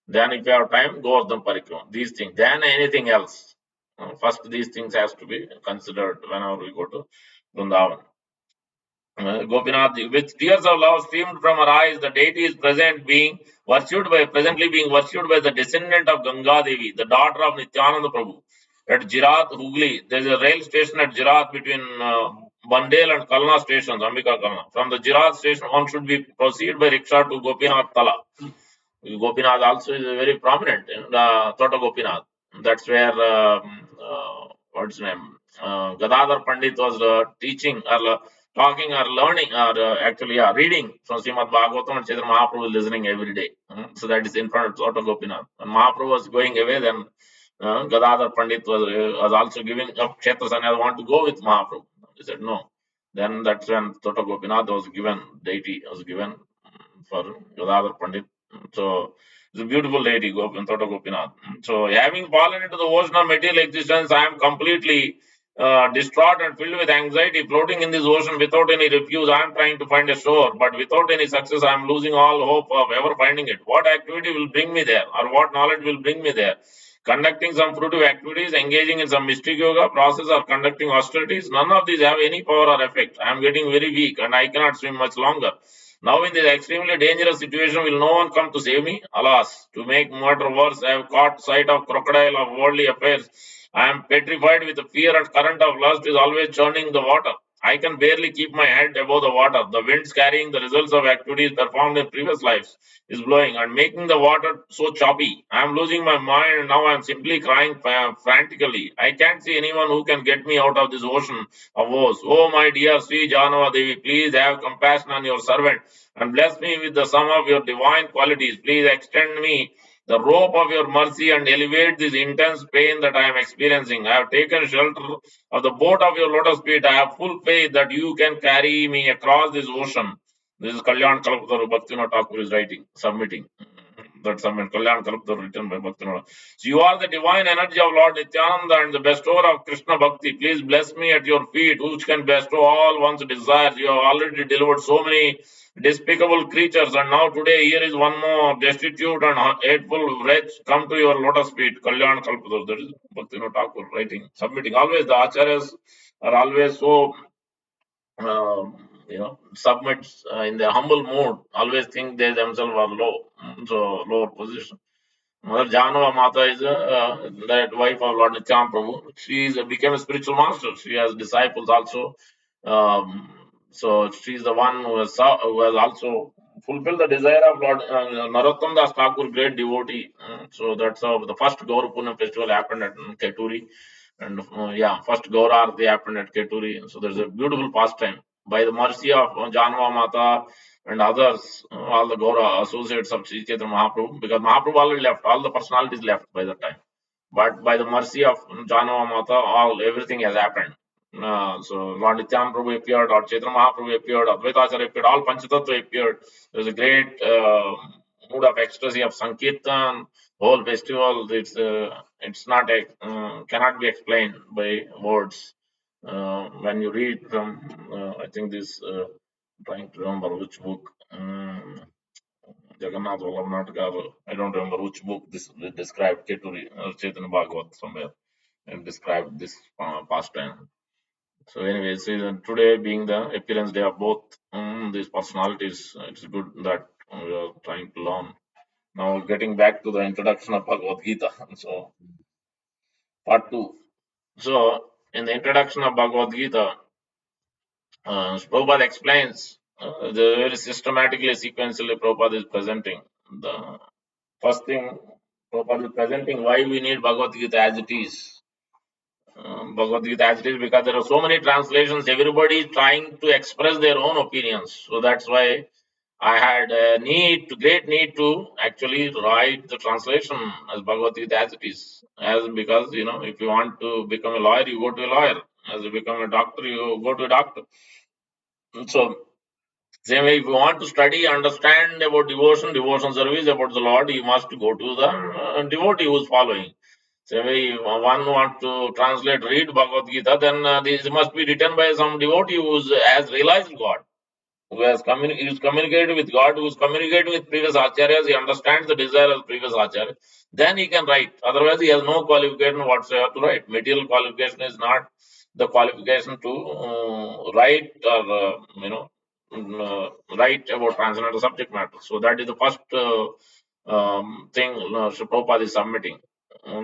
Then, if you have time, Govardhan Parikrama. These things. Then anything else. First, these things has to be considered whenever we go to Vrindavan. Gopinath, with tears of love streamed from her eyes, the deity is presently being worshipped by the descendant of Ganga Devi, the daughter of Nityananda Prabhu. At Jirat, Hooghly, there is a rail station at Jirat between Bandel and Kalna stations, Ambika Kalna. From the Jirat station, one should be proceed by rickshaw to Gopinath Tala. Gopinath also is very prominent in the Tota Gopinath. That's where what's his name? Gadadhar Pandit was teaching or talking or learning or actually reading from Srimad Bhagavatam and Chaitanya Mahaprabhu is listening every day. So that is in front of Tota Gopinath. When Mahaprabhu was going away, then Gadadhar Pandit was also giving up Kshetra Sannyas, want to go with Mahaprabhu. He said no. Then that's when Tota Gopinath was given, deity was given for Gadadhar Pandit. So it's a beautiful lady, Tota Gopinath. So having fallen into the ocean of material existence, I am completely distraught and filled with anxiety, floating in this ocean without any refuge. I am trying to find a shore, but without any success, I am losing all hope of ever finding it. What activity will bring me there, or what knowledge will bring me there? Conducting some fruitive activities, engaging in some mystic yoga process, or conducting austerities, none of these have any power or effect. I am getting very weak and I cannot swim much longer. Now, in this extremely dangerous situation, will no one come to save me? Alas, to make matter worse, I have caught sight of crocodile of worldly affairs. I am petrified with the fear, and current of lust is always churning the water. I can barely keep my head above the water. The winds carrying the results of activities performed in previous lives is blowing and making the water so choppy. I am losing my mind and now I am simply crying frantically. I can't see anyone who can get me out of this ocean of woes. Oh, my dear Sri Janava Devi, please have compassion on your servant and bless me with the sum of your divine qualities. Please extend me the rope of your mercy and elevate this intense pain that I am experiencing. I have taken shelter of the boat of your lotus feet. I have full faith that you can carry me across this ocean. This is Kalyan Kalpataru Bhaktivinoda Thakur is writing, submitting. That submit Kalyan Kalpataru written by Bhaktivinoda. So you are the divine energy of Lord Nityananda and the bestower of Krishna Bhakti. Please bless me at your feet, which can bestow all one's desires. You have already delivered so many despicable creatures, and now today here is one more destitute and hateful wretch come to your lotus feet. Kalyan Kalpataru. That is Bhaktivinoda Thakur writing, submitting. Always the acharyas are always so submits in their humble mood, always think they themselves are low, so lower position. Mother Janava Mata is that wife of Lord Nityam Prabhu. She became a spiritual master. She has disciples also. Um, so she's the one who has also fulfilled the desire of Lord Narottam Das Thakur, great devotee. So that's how the first Gaur Punim festival happened at Keturi. And first Gaur Aarti happened at Keturi. So there's a beautiful pastime. By the mercy of Janava Mata, and others, all the Gaura associates of Sri Chaitanya Mahaprabhu, because Mahaprabhu already left, all the personalities left by that time. But by the mercy of Janava Mata, everything has happened. So Lord Nityananda Prabhu appeared, Lord Chaitanya Mahaprabhu appeared, Advaita Acharya appeared, all Panchatattva appeared. There was a great mood of ecstasy of Sankirtan, whole festival. It's not cannot be explained by words. When you read from, I think this, trying to remember which book, Jagannath Vallabh, I don't remember which book this described Keturi, Chaitanya Bhagavat somewhere, and described this pastime. So, anyways, today being the appearance day of both these personalities, it's good that we are trying to learn. Now, getting back to the introduction of Bhagavad Gita, so part two. So, in the introduction of Bhagavad Gita, Prabhupada explains the very systematically, sequentially, Prabhupada is presenting. The first thing Prabhupada is presenting why we need Bhagavad Gita as it is. Bhagavad Gita as it is because there are so many translations, everybody is trying to express their own opinions. So that's why I had a great need to actually write the translation as Bhagavad Gita as it is. As because, if you want to become a lawyer, you go to a lawyer. As you become a doctor, you go to a doctor. So, same way, if you want to study, understand about devotion service, about the Lord, you must go to the devotee who is following. Same way, if one want to translate, read Bhagavad Gita, then this must be written by some devotee who has realized God, who is communicated with God, who is communicated with previous acharyas, he understands the desire of previous acharya, then he can write. Otherwise, he has no qualification whatsoever to write. Material qualification is not the qualification to write or write about transcendental subject matter. So that is the first thing Sri Prabhupada is submitting.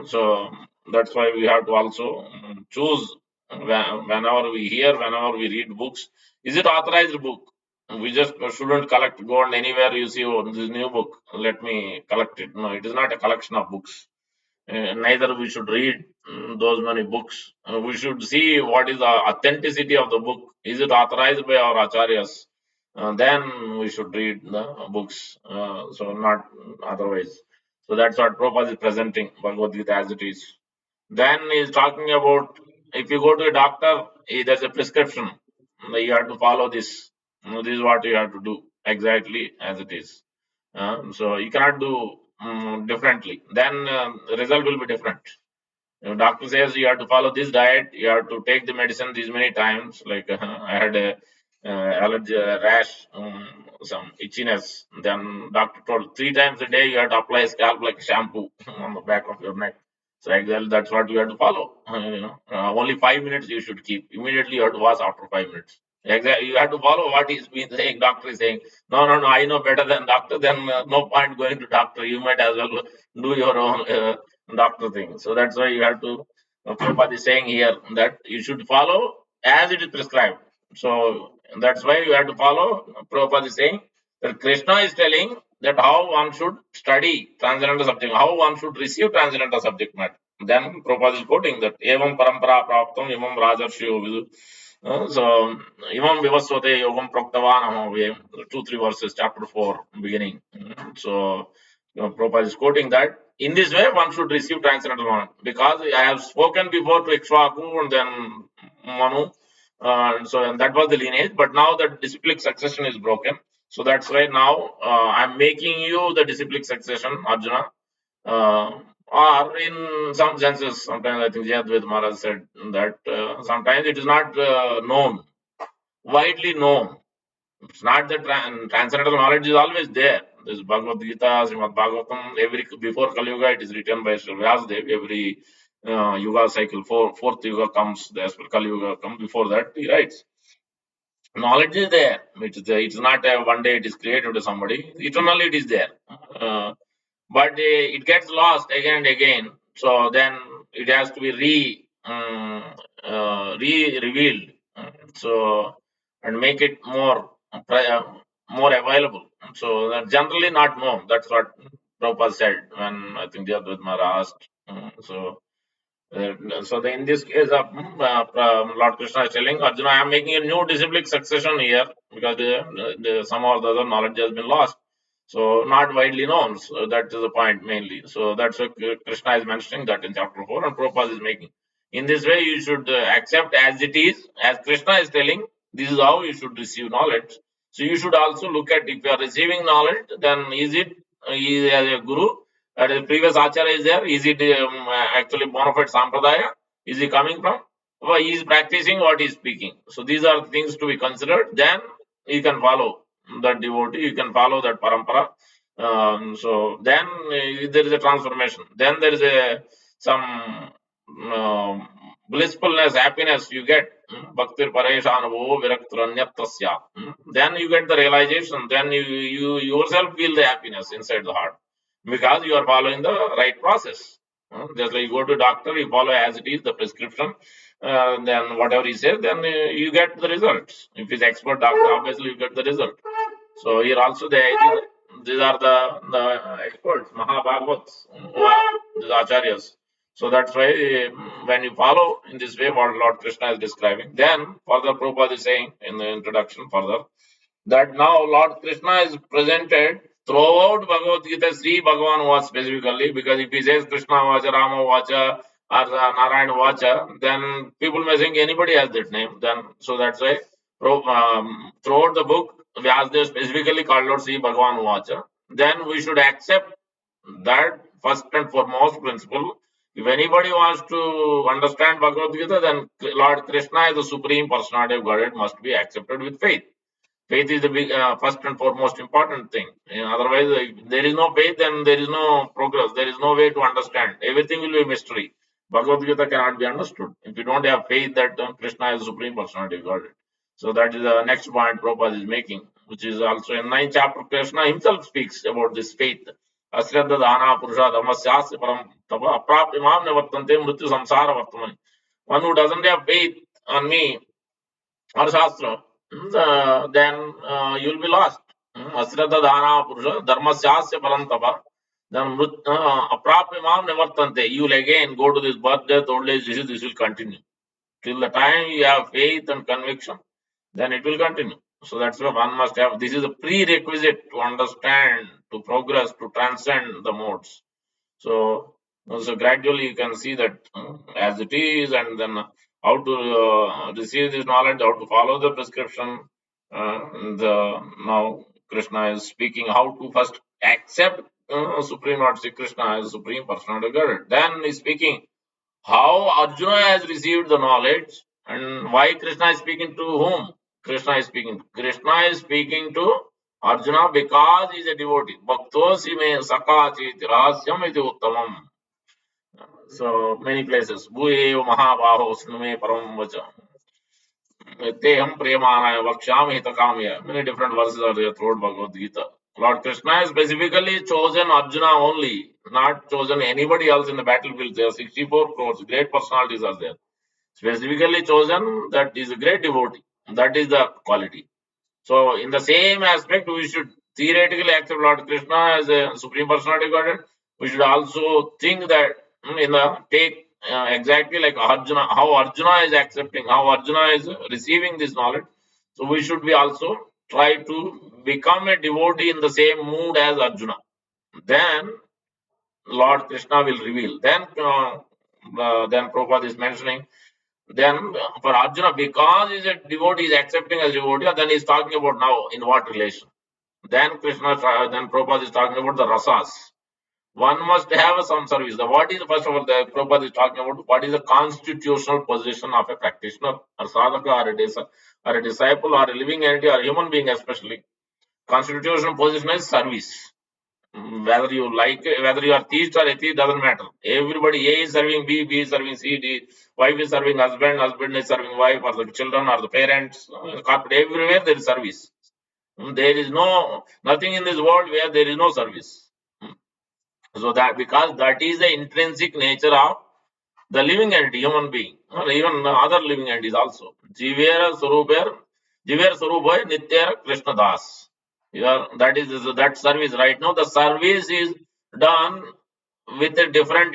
So that's why we have to also choose whenever we hear, whenever we read books. Is it authorized book? We just shouldn't collect, go on anywhere you see, oh, this new book, let me collect it. No, it is not a collection of books. Neither we should read those many books. We should see what is the authenticity of the book. Is it authorized by our acharyas? Then we should read the books. So not otherwise. So that's what Prabhupada is presenting Bhagavad Gita as it is. Then he's talking about if you go to a doctor, there's a prescription. You have to follow this. This is what you have to do exactly as it is. So you cannot do differently. Then the result will be different. Doctor says you have to follow this diet, you have to take the medicine these many times. Like I had a allergy rash, some itchiness. Then doctor told 3 times a day you have to apply scalp like shampoo on the back of your neck. So exactly that's what you have to follow. Only 5 minutes you should keep. Immediately you have to wash after 5 minutes. Exactly, you have to follow what he's been saying. Doctor is saying, no, no, no. I know better than doctor. Then no point going to doctor. You might as well do your own doctor thing. So that's why you have to. Prabhupada is saying here that you should follow as it is prescribed. So that's why you have to follow. Prabhupada is saying that Krishna is telling that how one should study transcendental subject, how one should receive transcendental subject matter. Then Prabhupada is quoting that evam parampara praptam imam rajarshiyo vidu. So imam vivasvate yogam praktavan aham 2-3 verses, chapter 4, beginning. So Prabhupada is quoting that in this way one should receive transcendental knowledge, because I have spoken before to Ikshvaku and then Manu. And that was the lineage, but now the disciplic succession is broken. So that's why now I'm making you the disciplic succession, Arjuna. Or in some senses, sometimes I think Jayadvaita Maharaj said that sometimes it is not known, widely known. It's not that transcendental knowledge is always there. This Bhagavad Gita, Srimad Bhagavatam, every before Kali Yuga, it is written by Sri Vyasadeva. Every Yuga cycle, fourth Yuga comes, as per Kali Yuga comes. Before that, he writes. Knowledge is there. It's not a one day it is created to somebody. Eternally, it is there. But it gets lost again and again. So then it has to be revealed. So and make it more available. So that generally not known. That's what Prabhupada said when I think the Advaita asked. In this case of Lord Krishna is telling Arjuna, I am making a new disciplic succession here because some of the other knowledge has been lost. So not widely known. So that is the point mainly. So that's what Krishna is mentioning that in chapter 4 and Prabhupada is making. In this way, you should accept as it is, as Krishna is telling, this is how you should receive knowledge. So you should also look at if you are receiving knowledge, then is it as a guru? The previous acharya is there. Is it actually bona fide sampradaya? Is he coming from? he is practicing what he is speaking. So these are things to be considered. Then you can follow that devotee, you can follow that parampara. So then there is a transformation. Then there is a some blissfulness, happiness you get. Bhaktir pareshanavo viraktranyattasya. Then you get the realization. Then you yourself feel the happiness inside the heart because you are following the right process. Just like you go to doctor, you follow as it is the prescription. Then whatever he says, then you get the results. If he's expert doctor, obviously you get the result. So here also these are the experts, Mahabhagavats, these acharyas. So that's why when you follow in this way what Lord Krishna is describing, then further Prabhupada is saying in the introduction further that now Lord Krishna is presented throughout Bhagavad Gita, Sri Bhagavan was specifically, because if he says Krishna Vacha, Rama Vacha, or Narayana Vacha, then people may think anybody has that name. Then so that's why throughout the book, Vyasdev specifically called out Sri Bhagavan Vacha. Then we should accept that first and foremost principle. If anybody wants to understand Bhagavad Gita, then Lord Krishna is the supreme personality of Godhead must be accepted with faith. Faith is the big, first and foremost important thing. Otherwise, if there is no faith, then there is no progress. There is no way to understand. Everything will be mystery. Bhagavad Gita cannot be understood if you don't have faith that Krishna is the supreme personality of Godhead. So that is the next point Prabhupada is making, which is also in 9th chapter. Krishna himself speaks about this faith. Asraddha dana purusha dhammasyasya param tapa aprapimam nevartante mrityu samsara vartamani. One who doesn't have faith on me or Shastra, then you'll be lost. Asrata Dana Purusha, Dharmasyasya Parantapa, then Aprapimam Nevartante. You'll again go to this birth, death, old age, disease, this will continue. Till the time you have faith and conviction, then it will continue. So that's why one must have, this is a prerequisite to understand, to progress, to transcend the modes. So gradually you can see that as it is, and then how to receive this knowledge, how to follow the prescription. Now Krishna is speaking how to first accept Supreme Lord Sri Krishna as Supreme Personality of Godhead. Then he's speaking how Arjuna has received the knowledge and why Krishna is speaking to whom. Krishna is speaking. Krishna is speaking to Arjuna because he is a devotee. Bhaktosi me sakachit rahasyam iti uttamam. So many places. Bhuyev Mahabaho Snume Param Vacha. Teham Premanaya Vaksham Hitakamya. Many different verses are there throughout Bhagavad Gita. Lord Krishna has specifically chosen Arjuna only, not chosen anybody else in the battlefield. There are 64 crores, great personalities are there. Specifically chosen that is a great devotee. That is the quality. So, in the same aspect, we should theoretically accept Lord Krishna as a supreme personality of Godhead. We should also think that in the take exactly like Arjuna, how Arjuna is accepting, how Arjuna is receiving this knowledge. So, we should be also try to become a devotee in the same mood as Arjuna. Then Lord Krishna will reveal. Then Prabhupada is mentioning. Then for Arjuna, because he's a devotee, he's accepting as devotee, then he's talking about now in what relation. Then then Prabhupada is talking about the rasas. One must have some service. What is first of all the Prabhupada is talking about? What is the constitutional position of a practitioner, or sadhaka, or a disciple, or a living entity, or a human being especially? Constitutional position is service. Whether you like, whether you are theist or atheist, doesn't matter. Everybody, A is serving B, B is serving C, D, wife is serving husband, husband is serving wife, or the children, or the parents, corporate, everywhere there is service. There is nothing in this world where there is no service. So that because that is the intrinsic nature of the living entity, human being, or even other living entities also. Jivera Sarupa Nitya Krishna Das. That is that service right now. The service is done with a different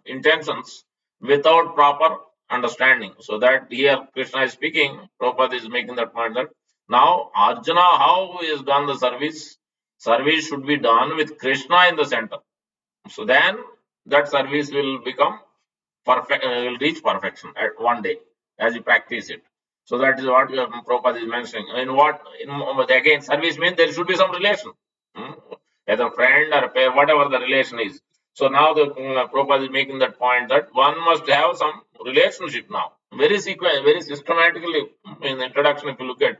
intentions without proper understanding. So that here Krishna is speaking, Prabhupada is making that point that now Arjuna, how he has done the service? Service should be done with Krishna in the center. So then that service will become perfect, will reach perfection at one day as you practice it. So that is what Prabhupada is mentioning. Again, service means there should be some relation, as a friend or a pair, whatever the relation is. So now the Prabhupada is making that point that one must have some relationship now. Very very systematically in the introduction. If you look at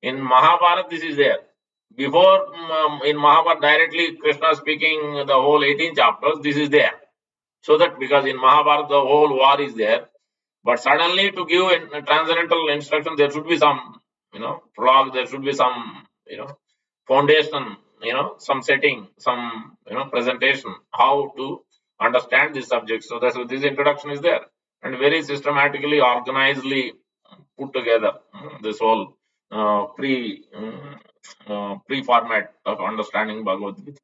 in Mahabharata, this is there. Before in Mahabharata, directly Krishna speaking the whole 18 chapters, this is there. So that because in Mahabharata the whole war is there, but suddenly to give a transcendental instruction, there should be some, prologue. There should be some, foundation, some setting, some, presentation, how to understand this subject. So that's what this introduction is there, and very systematically, organizedly put together this whole pre format of understanding Bhagavad Gita.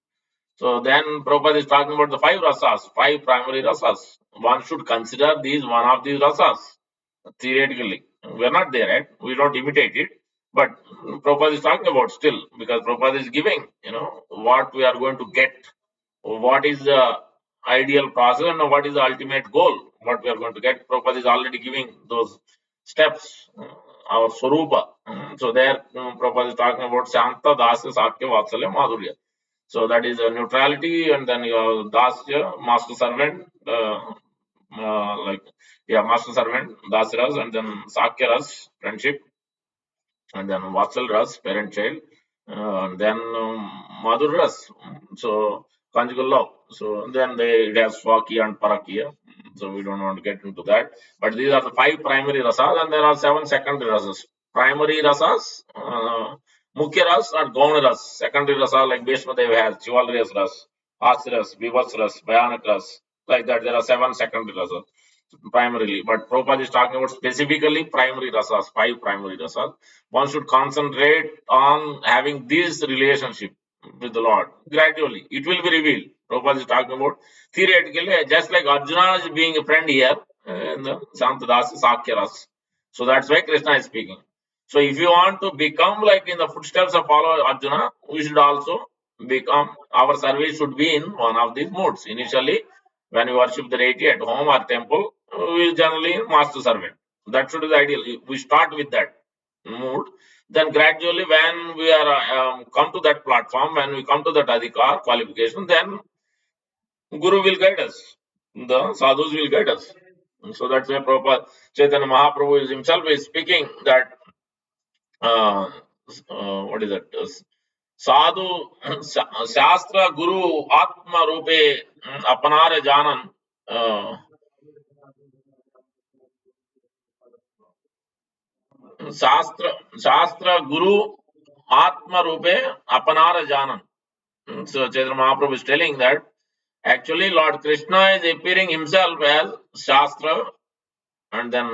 So then Prabhupada is talking about the five rasas, five primary rasas. One should consider these one of these rasas theoretically. We are not there yet. We don't imitate it. But Prabhupada is talking about still, because Prabhupada is giving, what we are going to get, what is the ideal process, and what is the ultimate goal, what we are going to get. Prabhupada is already giving those steps, our Swarupa. So there, Prabhupada is talking about Shanta, Dasya, Sakya, Vatsalya, Madhurya. So that is a neutrality, and then your Dasya, master servant, master servant, Dasyaras, and then Sakyaras, friendship, and then Vatsal Ras, parent child, and then Madhur Ras, so conjugal love. So then it has Swakya and Parakya. So we don't want to get into that. But these are the five primary rasas, and there are seven secondary rasas. Primary rasas, Mukhya ras or Gauna ras. Secondary rasa like Bhishma Dev has, chivalrous ras, Asiras, Vivas ras, Bhayanak ras. Like that, there are seven secondary rasas primarily. But Prabhupada is talking about specifically primary rasas, five primary rasas. One should concentrate on having this relationship with the Lord. Gradually, it will be revealed. Prabhupada is talking about theoretically, just like Arjuna is being a friend here in the Santadas Sakyaras. So that's why Krishna is speaking. So if you want to become like in the footsteps of follower Arjuna, we should also become, our service should be in one of these modes. Initially, when we worship the deity at home or temple, we generally master servant. That should be the ideal. We start with that mood. Then gradually, when we are come to that platform, when we come to that adhikar qualification, then Guru will guide us. The sadhus will guide us. So that's why Prabhupada, Chaitanya Mahaprabhu is himself is speaking that uh, what is that? Sadhu Shastra Guru Atma Rupe Apanare Janan. Uh, Shastra Guru Atma Rupe Apanara Janan. So Chaitanya Mahaprabhu is telling that actually Lord Krishna is appearing himself as Shastra, and then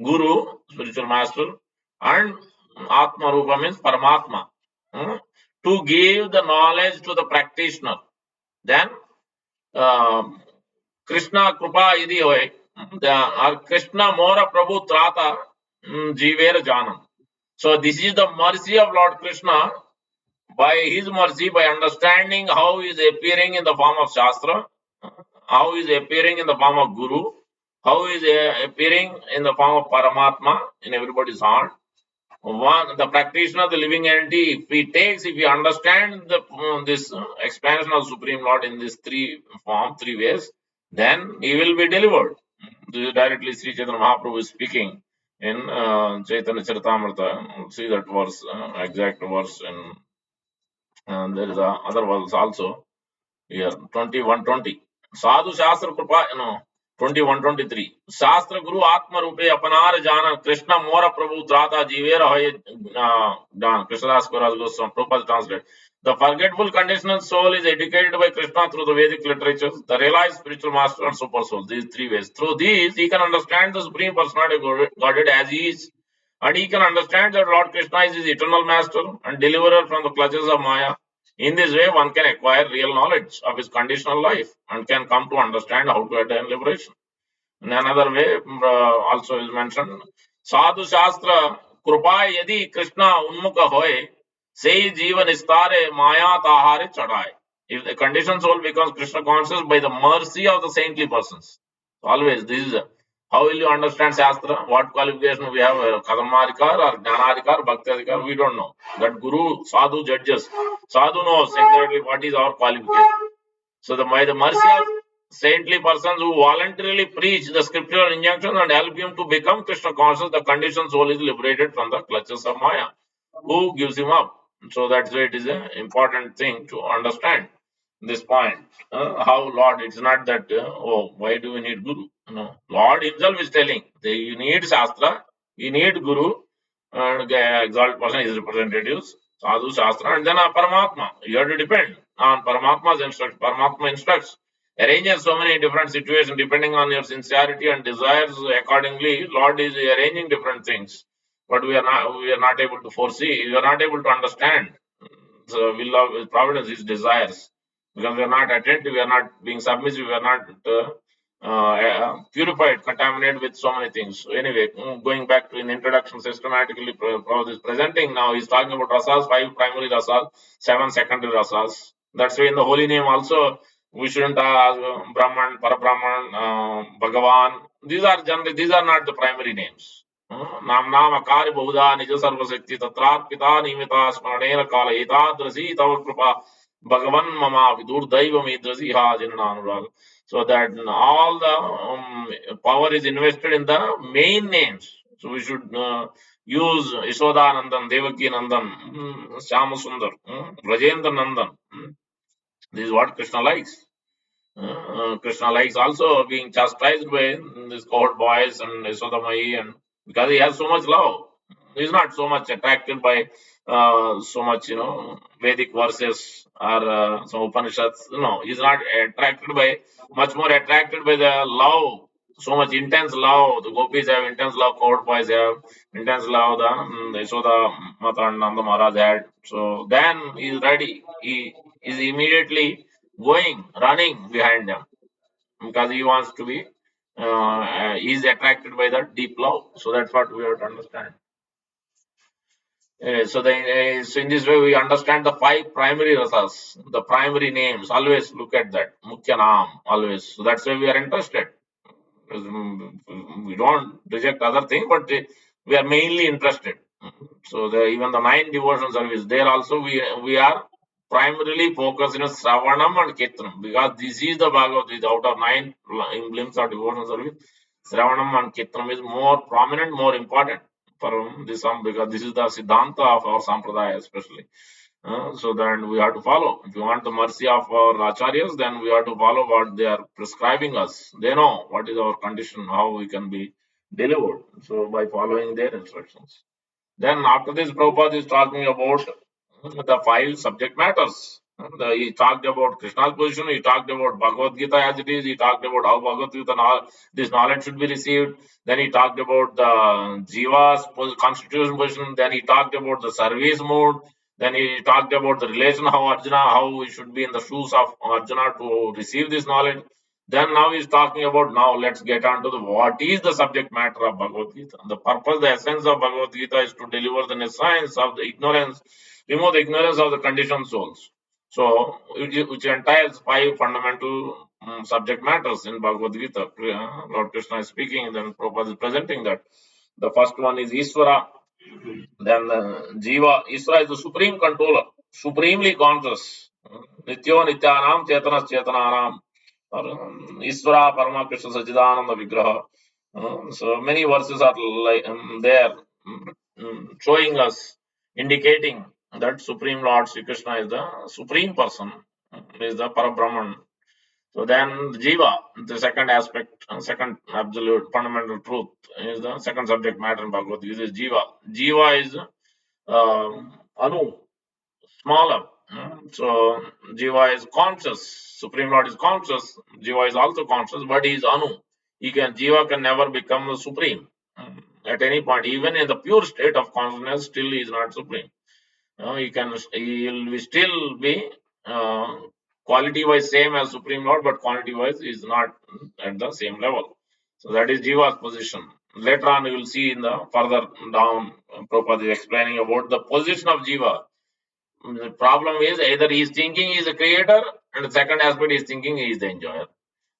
Guru, spiritual master, and Atma Rupa means Paramatma, to give the knowledge to the practitioner. Then Krishna Krupa Yadi Hoy, Krishna Mora Prabhu Trata Jiver Janam. So this is the mercy of Lord Krishna. By his mercy, by understanding how he is appearing in the form of Shastra, how he is appearing in the form of Guru, how he is appearing in the form of Paramatma in everybody's heart. One, the practitioner, the living entity, if he understands this expansion of Supreme Lord in this three ways, then he will be delivered. This is directly Sri Chaitanya Mahaprabhu is speaking in Chaitanya Charitamrita. See that verse, exact verse, and there is a other verse also here, 21:20. Sadhu Shastra Krupa, 21:23. Shastra Guru Atma Rupe Apanar Jana Krishna Mora Prabhu Trata Jivera Hoye Krishna Das Kaviraj Goswami. Prabhupada translate. The forgetful conditional soul is educated by Krishna through the Vedic literatures, the realized spiritual master and super soul. These three ways. Through these, he can understand the Supreme Personality of Godhead as he is, and he can understand that Lord Krishna is his eternal master and deliverer from the clutches of Maya. In this way, one can acquire real knowledge of his conditional life and can come to understand how to attain liberation. In another way, also is mentioned, Sadhu Shastra Krupa Yadi Krishna Unmukha Hoy, Sei Jiva Nistare Maya Tahare Chadai. If the conditioned soul becomes Krishna conscious by the mercy of the saintly persons. Always, this is how will you understand Shastra? What qualification we have? Karmarikar or Jnanadikar, Bhaktadikar? We don't know. That Guru, Sadhu judges. Sadhu knows exactly what is our qualification. So by the mercy of saintly persons who voluntarily preach the scriptural injunctions and help him to become Krishna conscious, the conditioned soul is liberated from the clutches of Maya. Who gives him up? So that's why it is an important thing to understand this point. How Lord, it's not that, oh, why do we need Guru? No, Lord Himself is telling that you need Shastra, you need Guru, and exalted person, his representatives, Sadhu Shastra, and then a Paramatma. You have to depend on Paramatma's instruction. Paramatma instructs, arranges so many different situations depending on your sincerity and desires. Accordingly, Lord is arranging different things, but we are not able to foresee. We are not able to understand. So will of providence, his desires, because we are not attentive, we are not being submissive, we are not purified, contaminated with so many things. So anyway, going back to in introduction, systematically Prabhupada is presenting now. He's talking about rasas, 5 primary rasas, 7 secondary rasas. That's why in the holy name also we shouldn't ask Brahman, Parabrahman, Bhagavan. These are not the primary names. नाम कार्य बहुधा निज सर्वशक्ति तत्रार्पिता नियमिता स्मरणेन काल एतादृशी तव कृपा भगवन् mama विदुर्दैव मीदृशी हा जिन्नानुराग. So that all the power is invested in the main names. So we should use Yashodanandan, Devaki Nandan, Syama Sundar, Rajendra Nandan. This is what Krishna likes. Krishna likes also being chastised by these cohort boys and Yasodamai, and because he has so much love, he's not so much attracted by so much, Vedic verses or some Upanishads. No, he's not attracted by, much more attracted by the love, so much intense love. The gopis have intense love, cohort boys have intense love, the Yasoda Mata and Nanda Maharaj had. So then he's ready. He is immediately going, running behind them because he wants to be, he is attracted by that deep love. So that's what we have to understand. So in this way, we understand the 5 primary rasas, the primary names. Always look at that. Mukhya naam, always. So that's why we are interested. We don't reject other things, but we are mainly interested. So even the 9 devotional service, there also we are primarily focused in Sravanam and Kirtanam, because this is the Bhagavad Gita. Out of 9 emblems of devotional service, Sravanam and Kirtanam is more prominent, more important for this, because this is the Siddhanta of our Sampradaya especially. So then we have to follow. If you want the mercy of our acharyas, then we have to follow what they are prescribing us. They know what is our condition, how we can be delivered. So by following their instructions. Then after this, Prabhupada is talking about the 5 subject matters. He talked about Krishna's position, he talked about Bhagavad Gita as it is, he talked about how Bhagavad Gita, this knowledge should be received. Then he talked about the Jiva's constitution position. Then he talked about the service mode. Then he talked about the relation of Arjuna, how we should be in the shoes of Arjuna to receive this knowledge. Then now he's talking about, now let's get on to the what is the subject matter of Bhagavad Gita. The purpose, the essence of Bhagavad Gita is to deliver the science of the ignorance, remove the ignorance of the conditioned souls. So, which entails 5 fundamental subject matters in Bhagavad Gita. Lord Krishna is speaking, then Prabhupada is presenting that. The first one is Ishvara, then Jiva. Ishvara is the supreme controller, supremely conscious. Nityo Nityanam Chetanas Chetananam. Or Ishvara Parama Krishna Sachidananda Vigraha. So many verses are like there, showing us, indicating that Supreme Lord Sri Krishna is the supreme person, is the Parabrahman. So then Jiva, the second aspect, second absolute fundamental truth, is the second subject matter in Bhagavad Gita, is Jiva. Jiva is Anu, smaller. So Jiva is conscious. Supreme Lord is conscious. Jiva is also conscious, but he is Anu. Jiva can never become the supreme at any point. Even in the pure state of consciousness, still he is not supreme. He will still be quality wise same as Supreme Lord, but quantity wise is not at the same level. So that is Jiva's position. Later on, you will see in the further down, Prabhupada is explaining about the position of Jiva. The problem is either he is thinking he is the creator, and the second aspect is thinking he is the enjoyer.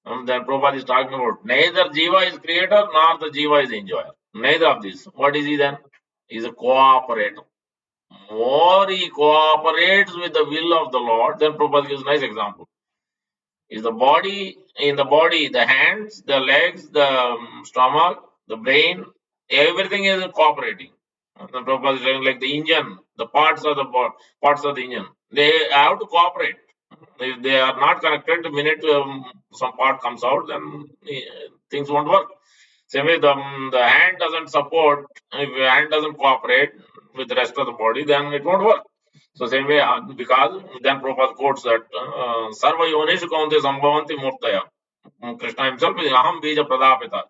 Then Prabhupada is talking about neither Jiva is creator nor the Jiva is enjoyer. Neither of these. What is he then? He is a cooperator. More he cooperates with the will of the Lord, then Prabhupada gives a nice example. Is the body, in the body, the hands, the legs, the stomach, the brain, everything is cooperating. The Prabhupada is saying like the engine, the parts of the parts of the engine, they have to cooperate. If they are not connected, the minute some part comes out, then things won't work. Same way, the hand doesn't support, if the hand doesn't cooperate with the rest of the body, then it won't work. So same way, because then Prabhupada quotes that Sarva Yonishu Kaunte Sambhavanti Murtaya. Krishna himself is Aham Bija Pradapita.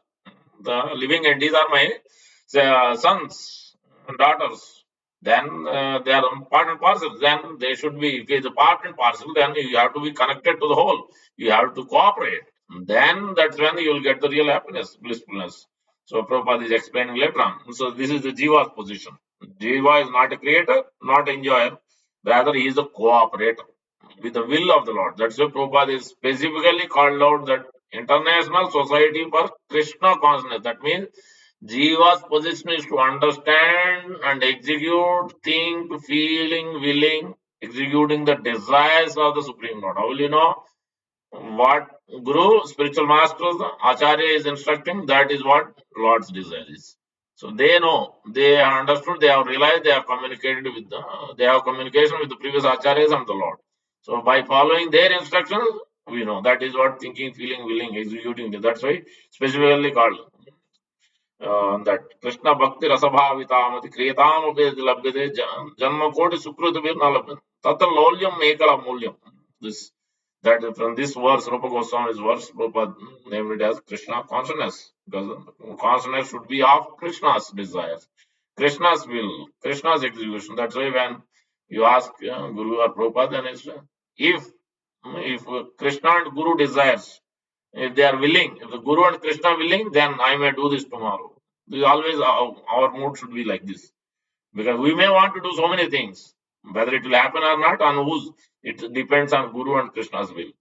The living entities are my sons and daughters. Then they are part and parcel. Then they should be, if it's a part and parcel, then you have to be connected to the whole. You have to cooperate. Then that's when you will get the real happiness, blissfulness. So Prabhupada is explaining later on. So this is the Jiva's position. Jiva is not a creator, not enjoyer. Rather, he is a cooperator with the will of the Lord. That's why Prabhupada is specifically called out that International Society for Krishna Consciousness. That means Jiva's position is to understand and execute, think, feeling, willing, executing the desires of the Supreme Lord. How will you know? What Guru, spiritual masters, Acharya is instructing, that is what Lord's desire is. So they know, they have understood, they have realized, they have communicated with they have communication with the previous Acharyas and the Lord. So by following their instructions, we know that is what thinking, feeling, willing, executing. That's why specifically called that Krishna Bhakti Rasabhavitamati Kriyatamapeti Labhyate Janma Koti Sukrutavir Nalabhyate Tatra Lolyam Mekala Mulyam. This that from this verse, Rupa Goswami's verse, Prabhupada named it as Krishna consciousness, because consciousness should be of Krishna's desires, Krishna's will, Krishna's execution. That's why when you ask Guru or Prabhupada, then it's if Krishna and Guru desires, if they are willing, if the Guru and Krishna willing, then I may do this tomorrow. We always our mood should be like this, because we may want to do so many things, whether it will happen or not, on whose it depends on Guru and Krishna's will.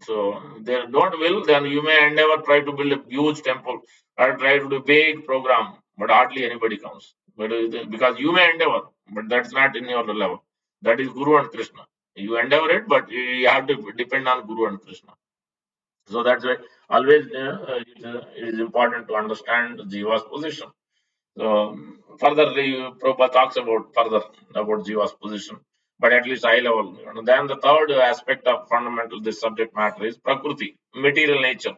So they don't will, then you may endeavor try to build a huge temple or try to do a big program, but hardly anybody comes. But because you may endeavor, but that's not in your level. That is Guru and Krishna. You endeavor it, but you have to depend on Guru and Krishna. So that's why always it is important to understand Jiva's position. So further, the Prabhupada talks about further about Jiva's position, but at least high level. And then the third aspect of fundamental this subject matter is Prakriti, material nature.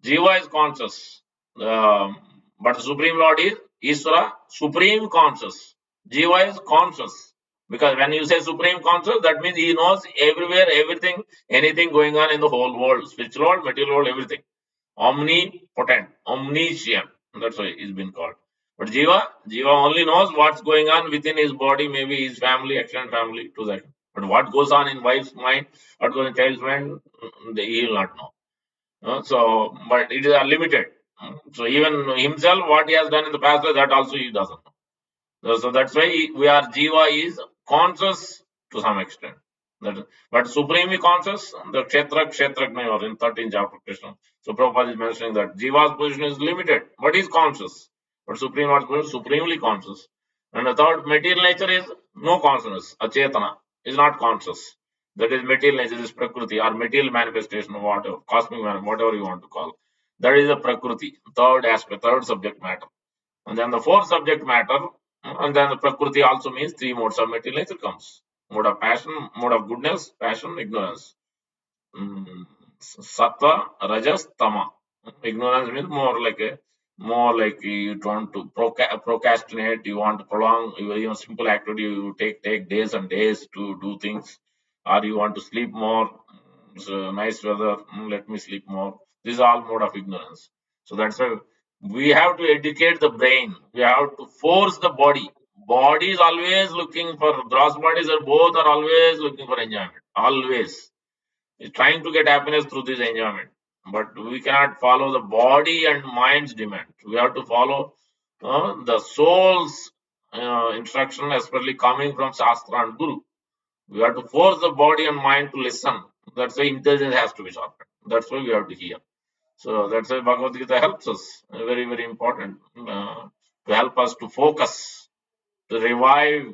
Jiva is conscious, but the Supreme Lord is Iswara, supreme conscious. Jiva is conscious. Because when you say supreme conscious, that means he knows everywhere, everything, anything going on in the whole world, spiritual world, material world, everything. Omnipotent, omniscient. That's why he's been called. But Jiva only knows what's going on within his body, maybe his family, extended family, to that. But what goes on in wife's mind, what goes in child's mind, he will not know. So, but it is unlimited. So even himself, what he has done in the past, that also he doesn't know. So that's why we are Jiva is conscious to some extent. But supremely conscious, the Kshetrajna, or in 13th chapter Krishna. So Prabhupada is mentioning that Jiva's position is limited, but he's conscious. But Supreme Lord's position is supremely conscious. And the third, material nature is no consciousness. Achetana is not conscious. That is material nature, is Prakriti, or material manifestation, of whatever, cosmic manifestation, whatever you want to call. That is the Prakriti, third aspect, third subject matter. And then the fourth subject matter, and then the Prakriti also means three modes of material nature comes. Mode of passion, mode of goodness, passion, ignorance. Sattva, Rajas, Tama. Ignorance means more like you want to procrastinate, you want to prolong even simple activity, you take days and days to do things, or you want to sleep more. So nice weather, let me sleep more. This is all mode of ignorance. So that's why we have to educate the brain. We have to force the body. Body is always looking for, gross bodies are both are always looking for enjoyment. Always is trying to get happiness through this enjoyment. But we cannot follow the body and mind's demand. We have to follow the soul's instruction, especially coming from Shastra and Guru. We have to force the body and mind to listen. That's why intelligence has to be sharpened. That's why we have to hear. So that's why Bhagavad Gita helps us. Very, very important to help us to focus, to revive,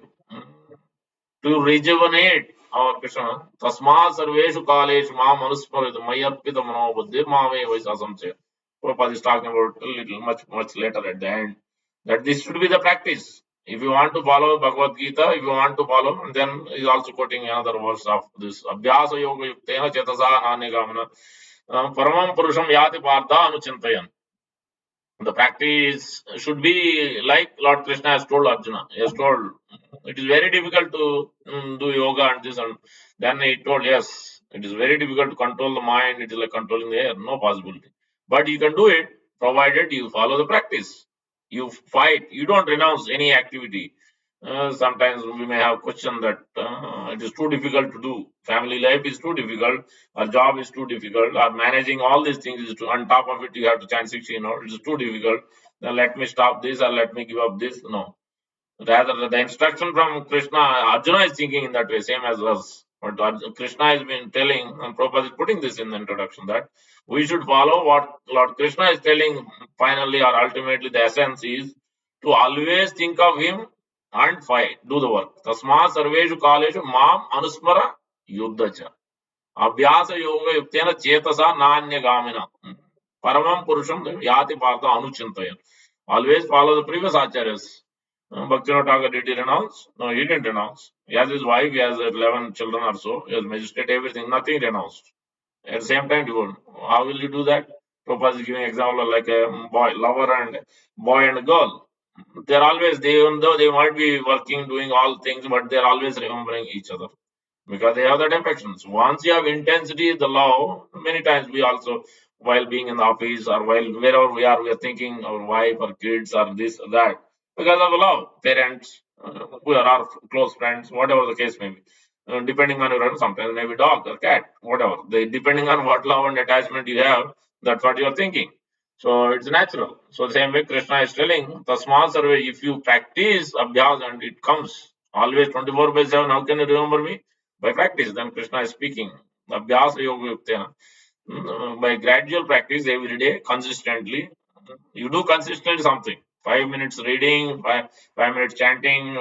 to rejuvenate our Krishna, Tasma Sarveshu Kaleshu Mam Anusmarit Mayarpita Mano Buddhirmame Vaisasamche. Prabhupada is talking about a little much later at the end. That this should be the practice. If you want to follow Bhagavad Gita, if you want to follow, then he is also quoting another verse of this. Abhyasa Yoga Yuktena Chetasa Nanigamana Paramam Purusham Yati Partha Anuchintayan. The practice should be like Lord Krishna has told Arjuna. He has told it is very difficult to do yoga and this, and then he told, yes, it is very difficult to control the mind. It is like controlling the air, no possibility. But you can do it provided you follow the practice. You fight. You don't renounce any activity. Sometimes we may have question that it is too difficult to do. Family life is too difficult. Our job is too difficult. Or managing all these things is too. On top of it, you have to chant 16 hours. It is too difficult. Then let me stop this or let me give up this. No, rather, the instruction from Krishna, Arjuna is thinking in that way, same as us. But Krishna has been telling, and Prabhupada is putting this in the introduction, that we should follow what Lord Krishna is telling finally or ultimately. The essence is to always think of him and fight, do the work. Tasma sarveshu kaleshu mam anusmara yuddhacha. Abhyasa yoga yuktena chetasa nanya gamina. Paramam purusham yati partha anuchintaya. Always follow the previous acharyas. Bhaktivinoda Thakur, did he renounce? No, he didn't renounce. He has his wife, he has 11 children or so, he has magistrate, everything, nothing renounced. At the same time, how will you do that? Prabhupada is giving example like a boy, lover and boy and girl. They're always, even though they might be working, doing all things, but they're always remembering each other because they have that affections. Once you have intensity, the love, many times we also, while being in the office or while wherever we are thinking our wife or kids or this or that because of the love. Parents, who are our close friends, whatever the case may be. Depending on your sometimes maybe dog or cat, whatever. Depending on what love and attachment you have, that's what you are thinking. So it's natural. So the same way Krishna is telling, the small survey, if you practice abhyas and it comes always 24 by 7, how can you remember me? By practice. Then Krishna is speaking. Abhyasa yoga yuktena. By gradual practice every day, consistently, you do consistently something. 5 minutes reading, 5 minutes chanting,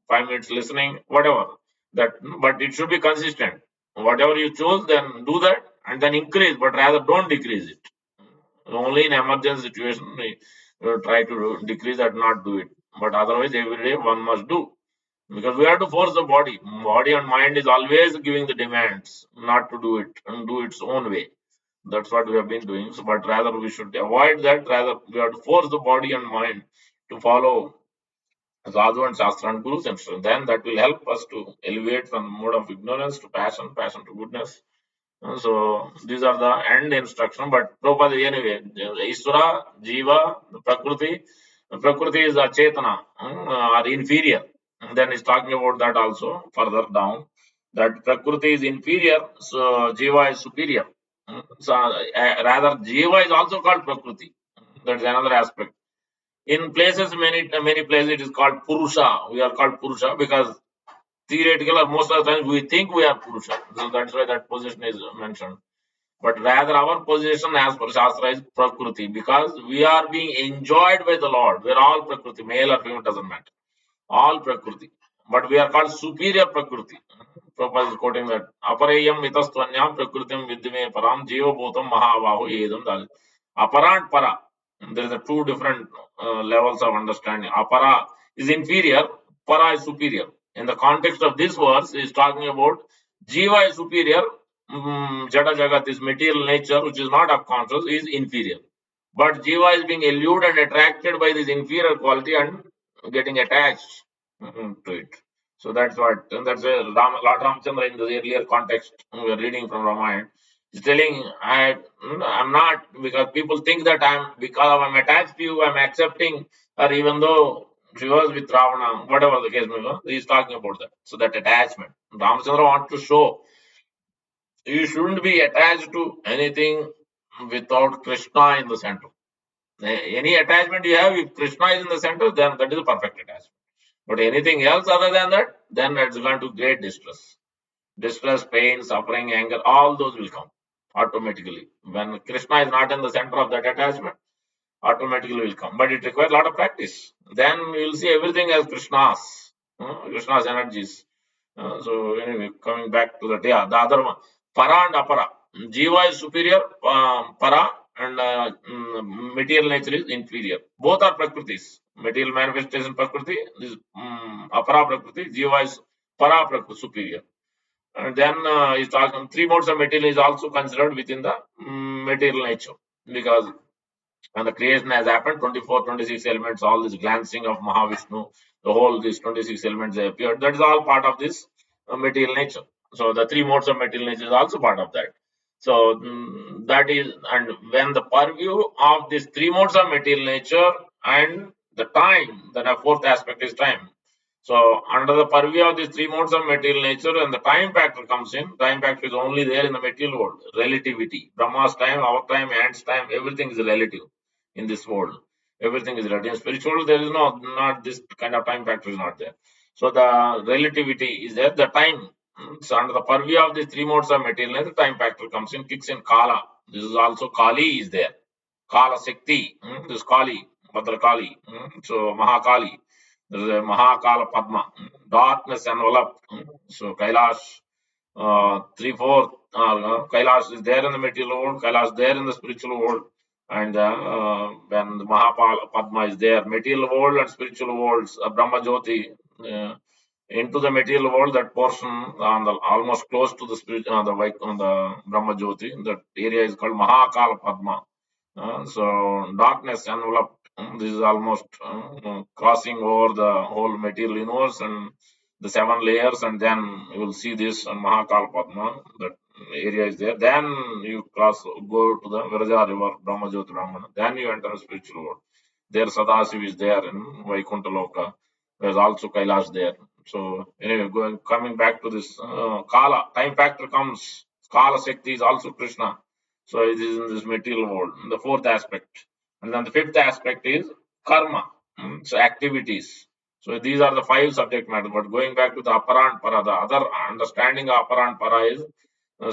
5 minutes listening, whatever. That, but it should be consistent. Whatever you choose, then do that and then increase, but rather don't decrease it. Only in emergency situation, we try to decrease that, not do it. But otherwise, every day one must do because we have to force the body. Body and mind is always giving the demands not to do it and do its own way. That's what we have been doing. So, but rather we should avoid that. Rather, we have to force the body and mind to follow Sadhu and Shastra and Guru's instruction. Then that will help us to elevate from the mode of ignorance to passion, passion to goodness. So these are the end instruction. But Prabhupada anyway, Iswara, Jiva, Prakriti is Achetana, or inferior. And then he's talking about that also further down. That Prakriti is inferior, so Jiva is superior. So rather, Jiva is also called Prakriti. That's another aspect. In places, many places it is called Purusha. We are called Purusha because theoretical or most of the times we think we are Purusha. So that's why that position is mentioned. But rather, our position as per Shastra is Prakriti because we are being enjoyed by the Lord. We are all Prakriti, male or female, doesn't matter. All Prakriti. But we are called superior Prakriti. Prabhupada is quoting that. Aparayam mitastvanyam prakritim vidyame param jiva bhutam mahavahu edam dal. Apara and para. There is a two different levels of understanding. Apara is inferior, para is superior. In the context of this verse, is talking about jiva is superior, jada jagat is material nature, which is not of conscious, is inferior. But jiva is being eluded and attracted by this inferior quality and getting attached to it. So that's what, and that's where Lord Ramchandra in the earlier context we are reading from Ramayana is telling, I'm not, because people think that because I'm attached to you, I'm accepting, or even though she was with Ravana, whatever the case may be, he's talking about that. So that attachment. Ramchandra wants to show you shouldn't be attached to anything without Krishna in the center. Any attachment you have, if Krishna is in the center, then that is a perfect attachment. But anything else other than that, then it's going to great distress. Distress, pain, suffering, anger, all those will come automatically. When Krishna is not in the center of that attachment, automatically will come. But it requires a lot of practice. Then you will see everything as Krishna's, Krishna's energies. So anyway, coming back to that, yeah, the other one, para and apara. Jiva is superior, para, and material nature is inferior. Both are prakritis. Material manifestation prakriti, this apara prakriti. Jiva is para prakriti, superior. And then he's talking three modes of material is also considered within the material nature, because when the creation has happened, 24, 26 elements, all this glancing of Mahavishnu, the whole these 26 elements they appeared. That is all part of this material nature. So the three modes of material nature is also part of that. So that is, and when the purview of these three modes of material nature and the time, then a fourth aspect is time. So under the purview of these three modes of material nature, and the time factor comes in. Time factor is only there in the material world. Relativity. Brahma's time, our time, ants time, everything is relative in this world. Everything is relative. In spiritual, there is not this kind of time factor is not there. So the relativity is there. The time. So under the purview of these three modes of material nature, time factor comes in, kicks in Kala. This is also Kali is there. Kala Shakti. This is Kali. Bhadrakali. So Mahakali. There is a Mahakala Padma, darkness enveloped. So Kailash, three-fourth, Kailash is there in the material world, Kailash there in the spiritual world. And when the Mahapala Padma is there, material world and spiritual worlds, Brahma Jyoti, into the material world, that portion on the almost close to the spirit, on the Brahma Jyoti, that area is called Mahakala Padma. So darkness enveloped. This is almost crossing over the whole material universe and the seven layers, and then you will see this on Mahakal Padma. That area is there. Then you go to the Viraja river, Brahmajyoti Brahmana. Then you enter the spiritual world. There Sadasiv is there in Vaikuntha Loka. There's also Kailash there. So anyway, coming back to this Kala, time factor comes. Kala Shakti is also Krishna. So it is in this material world. The fourth aspect. And then the fifth aspect is karma. So activities. So these are the five subject matter. But going back to the apara and para, the other understanding of apara and para is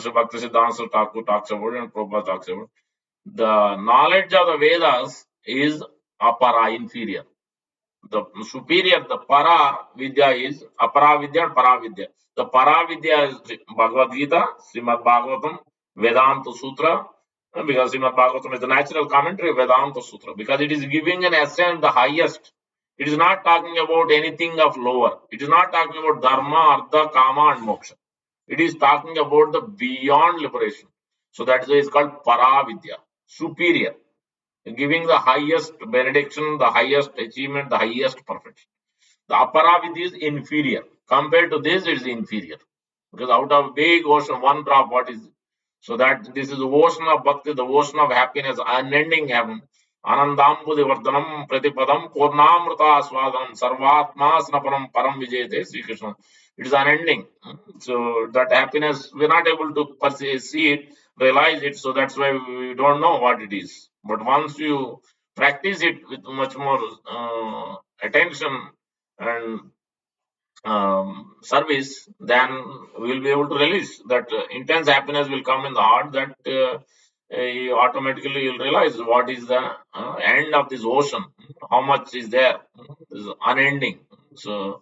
so Bhakti Siddhanta Thakur talks about and Prabhupada talks about. The knowledge of the Vedas is apara, inferior. The superior, the para vidya is apara vidya and para vidya. The para vidya is Bhagavad Gita, Srimad Bhagavatam, Vedanta Sutra, because Srimad Bhagavatam is the natural commentary of Vedanta Sutra, because it is giving an essence, the highest. It is not talking about anything of lower. It is not talking about dharma, artha, kama, and moksha. It is talking about the beyond liberation. So that is called para vidya, superior, giving the highest benediction, the highest achievement, the highest perfection. The aparavidya is inferior. Compared to this, it is inferior. Because out of big ocean, one drop, what is it? So that this is the ocean of bhakti, the ocean of happiness, unending heaven. Anandambudi vardhanam pratipadam purnamrita swadanam sarvatma snapanam param vijayate Sri Krishna. It is unending. So that happiness, we're not able to see it, realize it. So that's why we don't know what it is. But once you practice it with much more attention and service, then we will be able to release that intense happiness will come in the heart, that you automatically you'll realize what is the end of this ocean, how much is there, is unending. So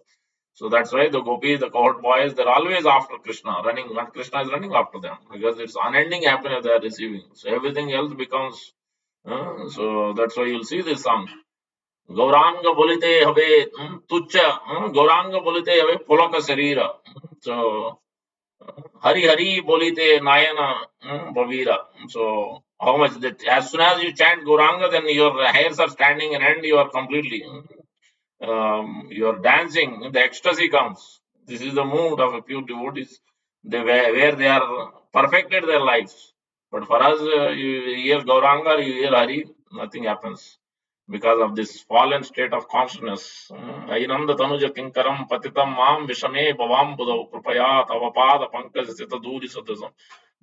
that's why the gopis, the cohort boys, they're always after Krishna, running, and Krishna is running after them, because it's unending happiness they are receiving. So everything else becomes so that's why you'll see this song. Gaurang बोलिते हवे तुच्छ गौरांग बोलिते हवे पुलक शरीर so hari hari bolite nayana bhavira. So how much that as soon as you chant Gauranga, then your hairs are standing and you are completely you are dancing, the ecstasy comes. This is the mood of a pure devotees, where they are perfected their lives. But for us, you hear Gauranga, you hear Hari, nothing happens because of this fallen state of consciousness. Ainanda tanuja kinkaram patitam mam vishame bhavam budau krupaya tavapada pankaj sita duri sadasam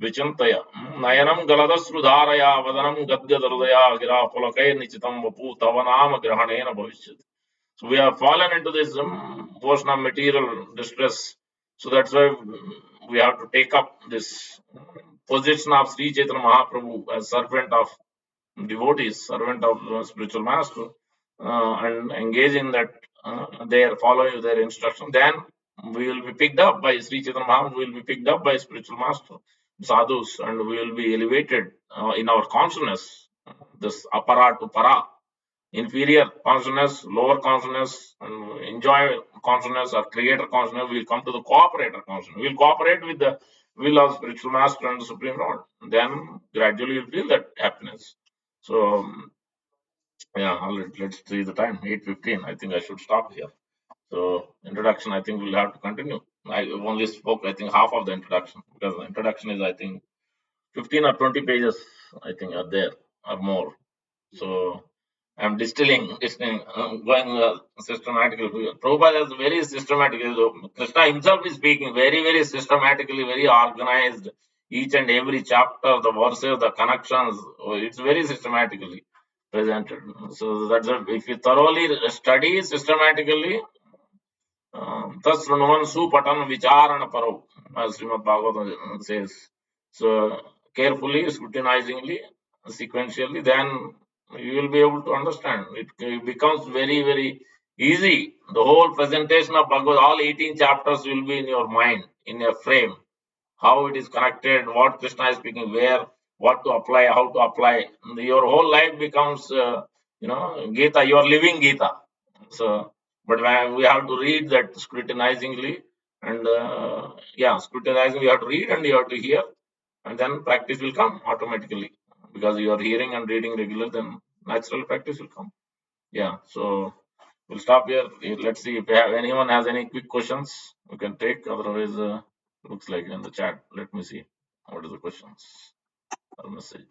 vichintaya nayanam galadasrudharaya vadanam gadya dardaya gira pulakay nichitam vapu tavanama grahanena bhavishyati. So we have fallen into this portion of material distress. So that's why we have to take up this position of Sri Chaitanya Mahaprabhu as servant of devotees, servant of spiritual master, and engage in that. They are following their instruction. Then We will be picked up by Sri Chaitanya Mahaprabhu, we will be picked up by spiritual master, sadhus, and we will be elevated in our consciousness, this apara to para, inferior consciousness, lower consciousness, and enjoy consciousness or creator consciousness. We will come to the cooperator consciousness. We will cooperate with the will of spiritual master and the Supreme Lord. Then gradually you'll feel that happiness. So, yeah, let's see the time, 8:15. I think I should stop here. So introduction, I think we'll have to continue. I only spoke, I think, half of the introduction because the introduction is, I think, 15 or 20 pages, I think, are there or more. So I'm distilling, going systematically. Prabhupada is very systematic. Krishna himself is speaking very, very systematically, very organized. Each and every chapter, the verses, the connections, it's very systematically presented. So that's if you thoroughly study systematically, तत्सृण्वन् सुपठन् विचारण करो, as Srimad Bhagavatam says. So carefully, scrutinizingly, sequentially, then you will be able to understand. It becomes very, very easy. The whole presentation of Bhagavad, all 18 chapters will be in your mind, in your frame. How it is connected, what Krishna is speaking, where, what to apply, how to apply. Your whole life becomes, Gita. You are living Gita. So, but we have to read that scrutinizingly, and scrutinizing. You have to read and you have to hear, and then practice will come automatically because you are hearing and reading regular. Then natural practice will come. Yeah. So we'll stop here. Let's see if anyone has any quick questions, we can take. Otherwise, looks like in the chat. Let me see. What are the questions or message?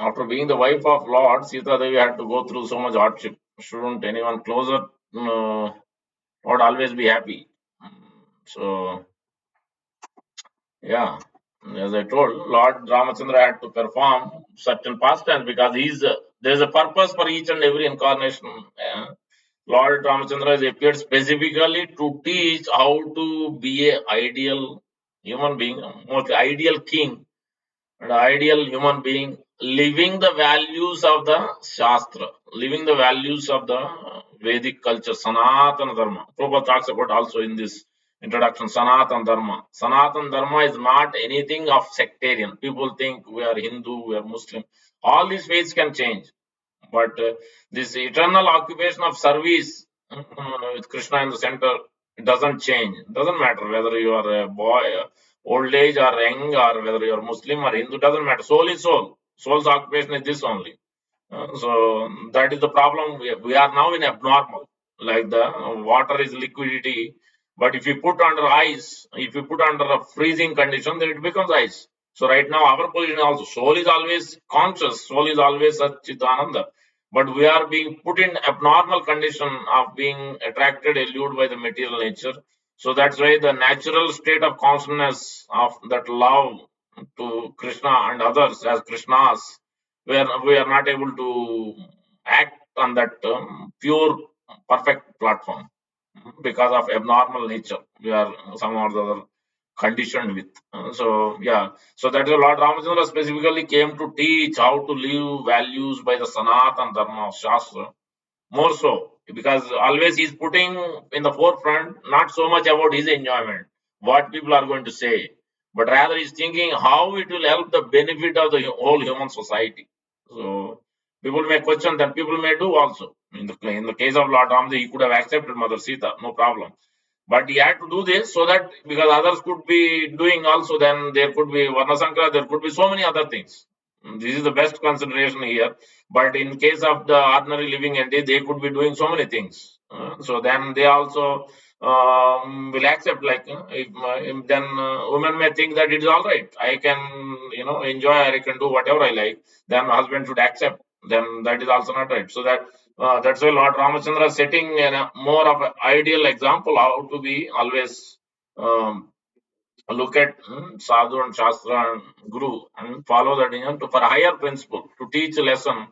After being the wife of Lord, Sita Devi had to go through so much hardship. Shouldn't anyone closer would always be happy? So, yeah, as I told, Lord Ramachandra had to perform certain pastimes because there's a purpose for each and every incarnation. Lord Ramachandra has appeared specifically to teach how to be an ideal human being, most ideal king, and ideal human being, living the values of the Shastra, living the values of the Vedic culture, Sanatana Dharma. Prabhupada talks about also in this introduction, Sanatana Dharma. Sanatana Dharma is not anything of sectarian. People think we are Hindu, we are Muslim. All these faiths can change. But this eternal occupation of service with Krishna in the center, it doesn't change. It doesn't matter whether you are a boy, old age or young, or whether you are Muslim or Hindu, doesn't matter. Soul is soul. Soul's occupation is this only. So that is the problem. We are now in abnormal. Like the water is liquidity, but if you put under ice, if you put under a freezing condition, then it becomes ice. So right now our position also, soul is always conscious, soul is always Satchitananda, but we are being put in abnormal condition of being attracted, allured by the material nature. So that's why the natural state of consciousness of that love to Krishna and others as Krishnas, where we are not able to act on that pure, perfect platform because of abnormal nature. We are somehow or the other conditioned with. So yeah, so that is Lord Ramachandra specifically came to teach how to live values by the Sanatana Dharma of Shastra. More so, because always he's putting in the forefront not so much about his enjoyment, what people are going to say, but rather he's thinking how it will help the benefit of the whole human society. So people may question that, people may do also. In the case of Lord Ramji, he could have accepted Mother Sita, no problem. But he had to do this so that because others could be doing also, then there could be Varna Sankara, there could be so many other things. This is the best consideration here. But in case of the ordinary living entity, they could be doing so many things. So then they also will accept, like, if then women may think that it is all right. I can, enjoy, I can do whatever I like. Then husband should accept. Then that is also not right. So that's why Lord Ramachandra is setting more of an ideal example how to be always look at sadhu and shastra and guru and follow that for a higher principle to teach a lesson.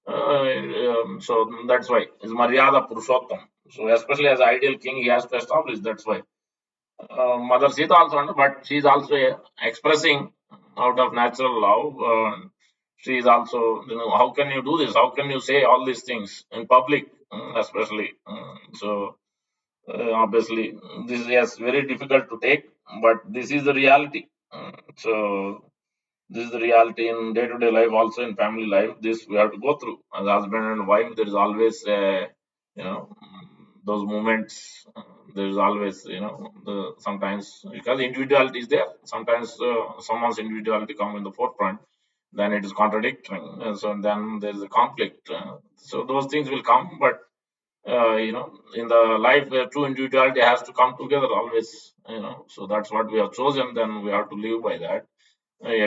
So that's why is Maryada Purushottam. So especially as ideal king, he has to establish. That's why Mother Sita also, but she is also expressing out of natural love. she is also, how can you do this? How can you say all these things in public, especially? So obviously, this is, yes, very difficult to take, but this is the reality. So this is the reality in day-to-day life, also in family life. This we have to go through as husband and wife. There is always, those moments. There is always, sometimes because individuality is there. Sometimes someone's individuality come in the forefront, then it is contradicting. So then there is a conflict. So those things will come, but in the life where true individuality has to come together always. So that's what we have chosen. Then we have to live by that.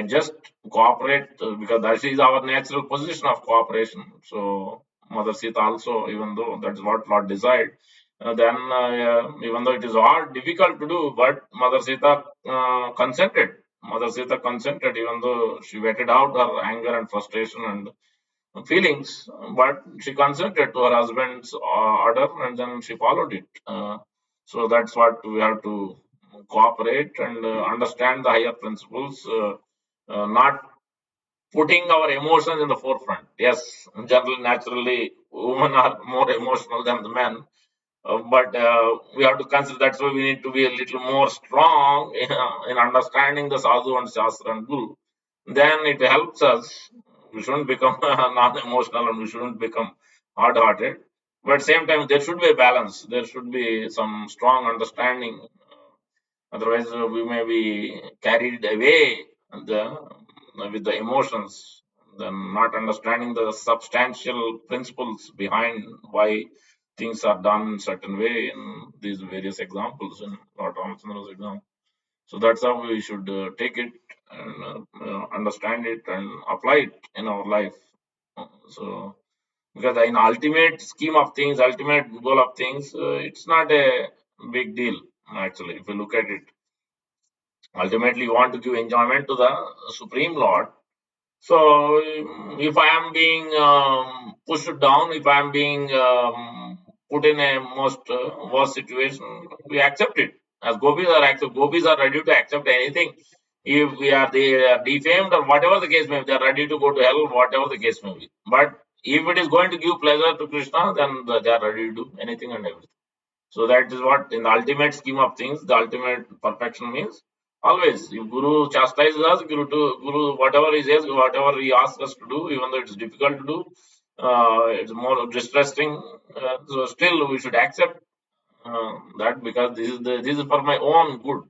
Just cooperate, because that is our natural position of cooperation. So Mother Sita also, even though that's what Lord desired, then even though it is hard, difficult to do, but Mother Sita consented. Mother Sita consented, even though she wetted out her anger and frustration and feelings, but she consented to her husband's order, and then she followed it. So that's what we have to cooperate and understand the higher principles, not putting our emotions in the forefront. Yes, generally, naturally, women are more emotional than the men, but we have to consider that's why we need to be a little more strong in understanding the sadhu and shastra and guru. Then it helps us. We shouldn't become non-emotional and we shouldn't become hard-hearted. But at the same time, there should be a balance. There should be some strong understanding. Otherwise, we may be carried away with the emotions, then not understanding the substantial principles behind why things are done in certain way in these various examples in Lord Ramachandra's example. So that's how we should take it and understand it and apply it in our life. So because in ultimate scheme of things, ultimate goal of things, it's not a big deal actually. If you look at it, ultimately, you want to give enjoyment to the Supreme Lord. So, if I am being pushed down, if I am being put in a most worst situation, we accept it. As gopis are ready to accept anything. If they are defamed or whatever the case may be, they are ready to go to hell, whatever the case may be. But if it is going to give pleasure to Krishna, then they are ready to do anything and everything. So that is what, in the ultimate scheme of things, the ultimate perfection means. Always, if Guru chastises us, Guru, whatever he says, whatever he asks us to do, even though it's difficult to do, it's more distressing. So still, we should accept that, because this is for my own good.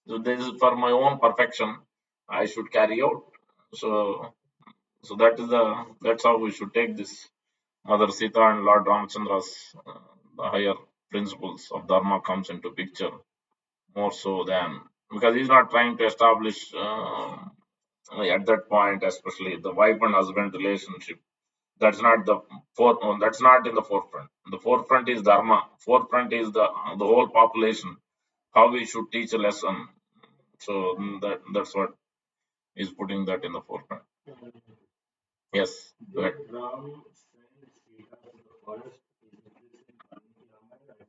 So this is for my own perfection. I should carry out. So that's how we should take this. Mother Sita and Lord Ramachandra's the higher principles of Dharma comes into picture more so than, because he's not trying to establish at that point, especially the wife and husband relationship. That's not that's not in the forefront. The forefront is Dharma. Forefront is the whole population. How we should teach a lesson. So that's what is putting that in the forefront. Yes. Go ahead.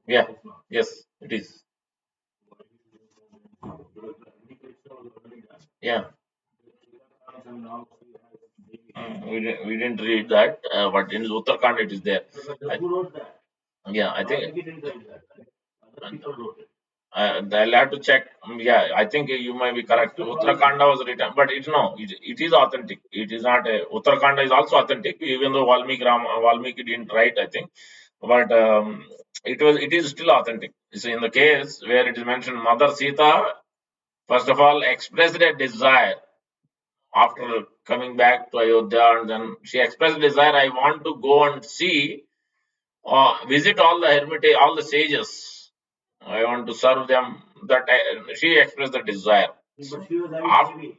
Yeah. Yes, it is. Yeah. We didn't read that, but in Uttarakhand it is there. I, yeah, I think. I'll have to check. Yeah, I think you might be correct. Uttarakhanda was written, but it is authentic. It is not a, Uttarakhanda is also authentic, even though Valmiki didn't write, I think, but it is still authentic. So in the case where it is mentioned, Mother Sita first of all expressed a desire after coming back to Ayodhya, and then she expressed desire. I want to go and see, visit all the hermitage, all the sages. I want to serve them. She expressed the desire.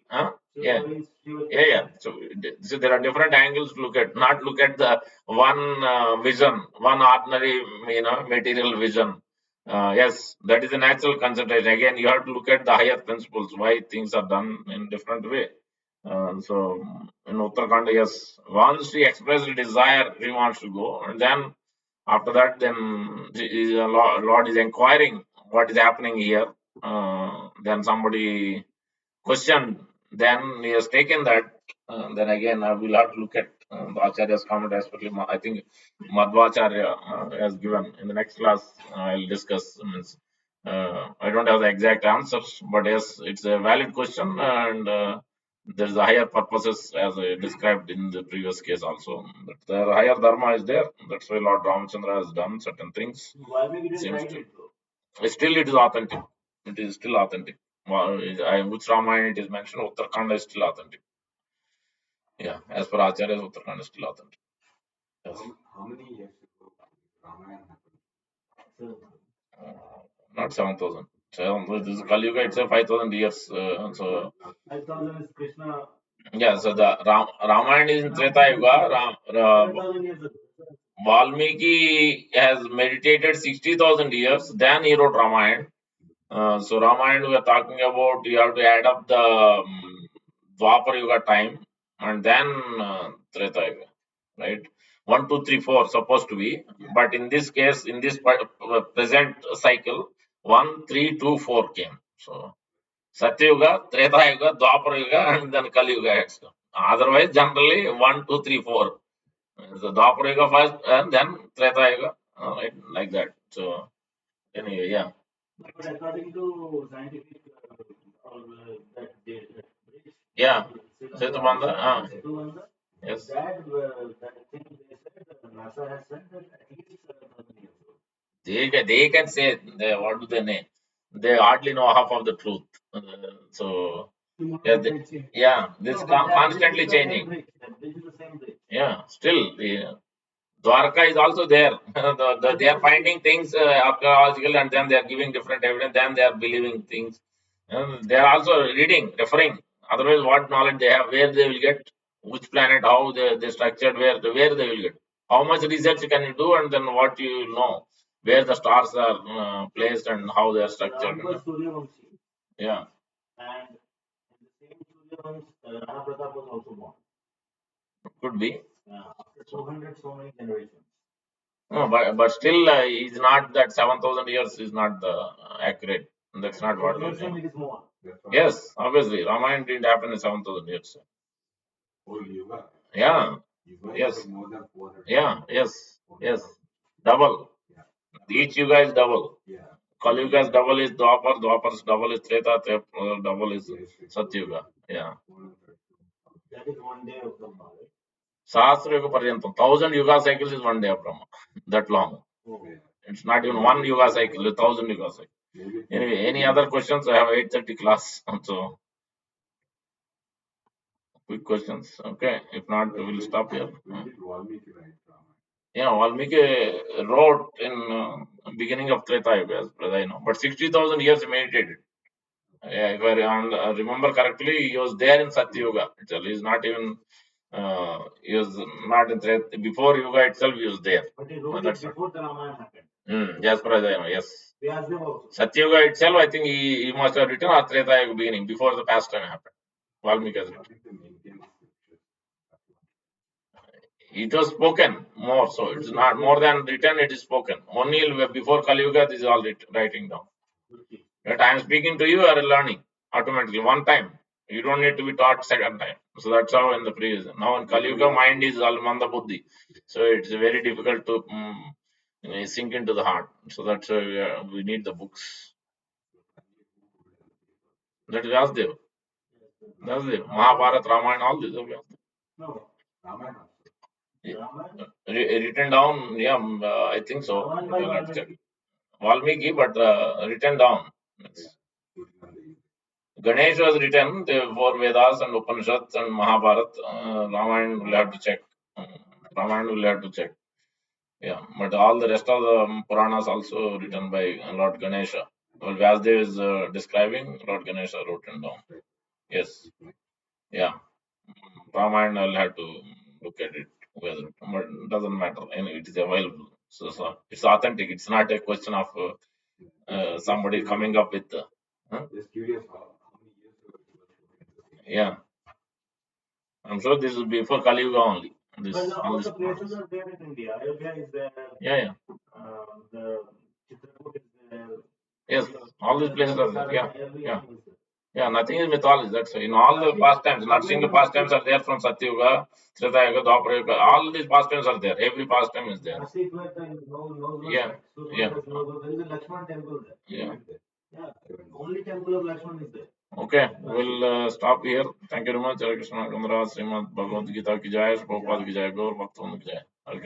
Huh? Yeah, yeah, yeah. So there are different angles to look at. Not look at the one vision, one ordinary, material vision. Yes, that is a natural concentration. Again, you have to look at the higher principles, why things are done in different way. So in Uttarakhand, yes, once she expressed a desire, she wants to go, and then after that, then Lord is inquiring what is happening here. Then somebody questioned then he has taken that. Then again, I will have to look at the Acharya's comment, especially I think Madhvacharya has given. In the next class, I'll discuss. Means, I don't have the exact answers, but yes, it's a valid question, and there's a higher purposes as I described in the previous case also. That the higher dharma is there. That's why Lord Ramachandra has done certain things. Seems to. Still, it is authentic. It is still authentic. Well, which Ramayana it is mentioned, Uttarakhand is still authentic. Yeah, as per Acharya, Uttarakhand is still authentic. Yes. How many years ago Ramayana happened? Not 7,000. This is Kali Yuga itself 5,000 years. So 5,000 is Krishna. Yeah, so the Ramayana is in Treta Yuga. Valmiki has meditated 60,000 years, then he wrote Ramayana. So Ramayana we are talking about, you have to add up the Dwapar Yuga time and then Treta Yuga, right? 1, 2, 3, 4 supposed to be, but in this case, in this present cycle, 1, 3, 2, 4 came. So Satya Yuga, Treta Yuga, Dwapar Yuga, and then Kali Yuga has come. Otherwise, generally 1, 2, 3, 4. So Dwapar Yuga first, and then Treta Yuga, right? Like that. So anyway, yeah. But according to scientific, that bridge, yeah, Setubandha, yes. That thing they said, NASA has said that at least 1,000 years ago. They can say, what do they name? They hardly know half of the truth. So, yeah, this constantly changing. Yeah, still, Dwarka is also there. They are finding things archaeological, and then they are giving different evidence. Then they are believing things. They are also reading, referring. Otherwise, what knowledge they have, where they will get, which planet, how they structured, where they will get. How much research can you do, and then what you know, where the stars are placed and how they are structured. Yeah. And in the same Surya Rana Pratap was also born. Could be. After 200 so many generations. No, but still, is not that 7,000 years is not the accurate. That's not what we saying. It is more. Yes, obviously, Ramayana didn't happen in 7,000 years. Yeah. Yes. Yeah. Yes. Yes. Double. Each yuga is double. Kali Yuga's double is Dwapar. Dwapar's double is Treta. Double is Satyuga. Yeah. That is 1 day of Brahma, right? Sahasra Yuga Paryantam. 1,000 Yuga cycles is 1 day of Brahma. That long. It's not even 1 Yuga cycle, 1,000 Yuga cycle. Anyway, any other questions? I have 8:30 class. So, quick questions. Okay. If not, we will stop here. Yeah, Valmiki wrote in beginning of Treta Yuga, as I know. But 60,000 years he meditated. Yeah, if I remember correctly, he was there in Satya Yuga. He is not even. He was not in Treta. Before Yuga itself, he was there. But he wrote it before the Ramayana happened. Yes, as I know. Yes. Satya Yuga itself, I think he must have written or Treta Yuga beginning before the past time happened. Valmiki has written. It was spoken more, so it's not more than written. It is spoken. Only before Kali Yuga, this is all writing down. That I am speaking to you, you are learning automatically one time. You don't need to be taught second time. So that's how in the previous. Now in Kali Yuga, mind is all manda buddhi, so it's very difficult to sink into the heart. So that's why we need the books. That is Vyasdev. Vyasdev, Mahabharata, Ramayana, all these are Vyasdev. No, Ramayana. Written down, yeah, I think so. Valmiki, but written down. Ganesh was written for Vedas and Upanishads and Mahabharata. Ramayana will have to check. Ramayana will have to check. Yeah, but all the rest of the Puranas also written by Lord Ganesha. Well, Vyasdev is describing, Lord Ganesha wrote it down. Yes. Yeah. Ramayana, I'll have to look at it. Whether, but it doesn't matter. Anyway, it is available. So it's authentic. It's not a question of somebody coming up with. Just curious how many years ago it was. Yeah. I'm sure this is before Kali Yuga only. All the places are there in India. Ayodhya is there. Yeah. The Chitrakoot is there. Yes. All these places are there. Yeah. Yeah, nothing is mythology. That's in all the pastimes. Not single pastimes are there from Satyuga, Treta Yuga, Dwapara Yuga. All these pastimes are there. Every pastime is there. Yeah, yeah, yeah. Okay, we'll stop here. Thank you very much. Hare Krishna, Gandharaj, Srimad Bhagavad Gita ki jai, Prabhupada ki jai, Gaur Bhaktivinoda ki jai. Hare Krishna.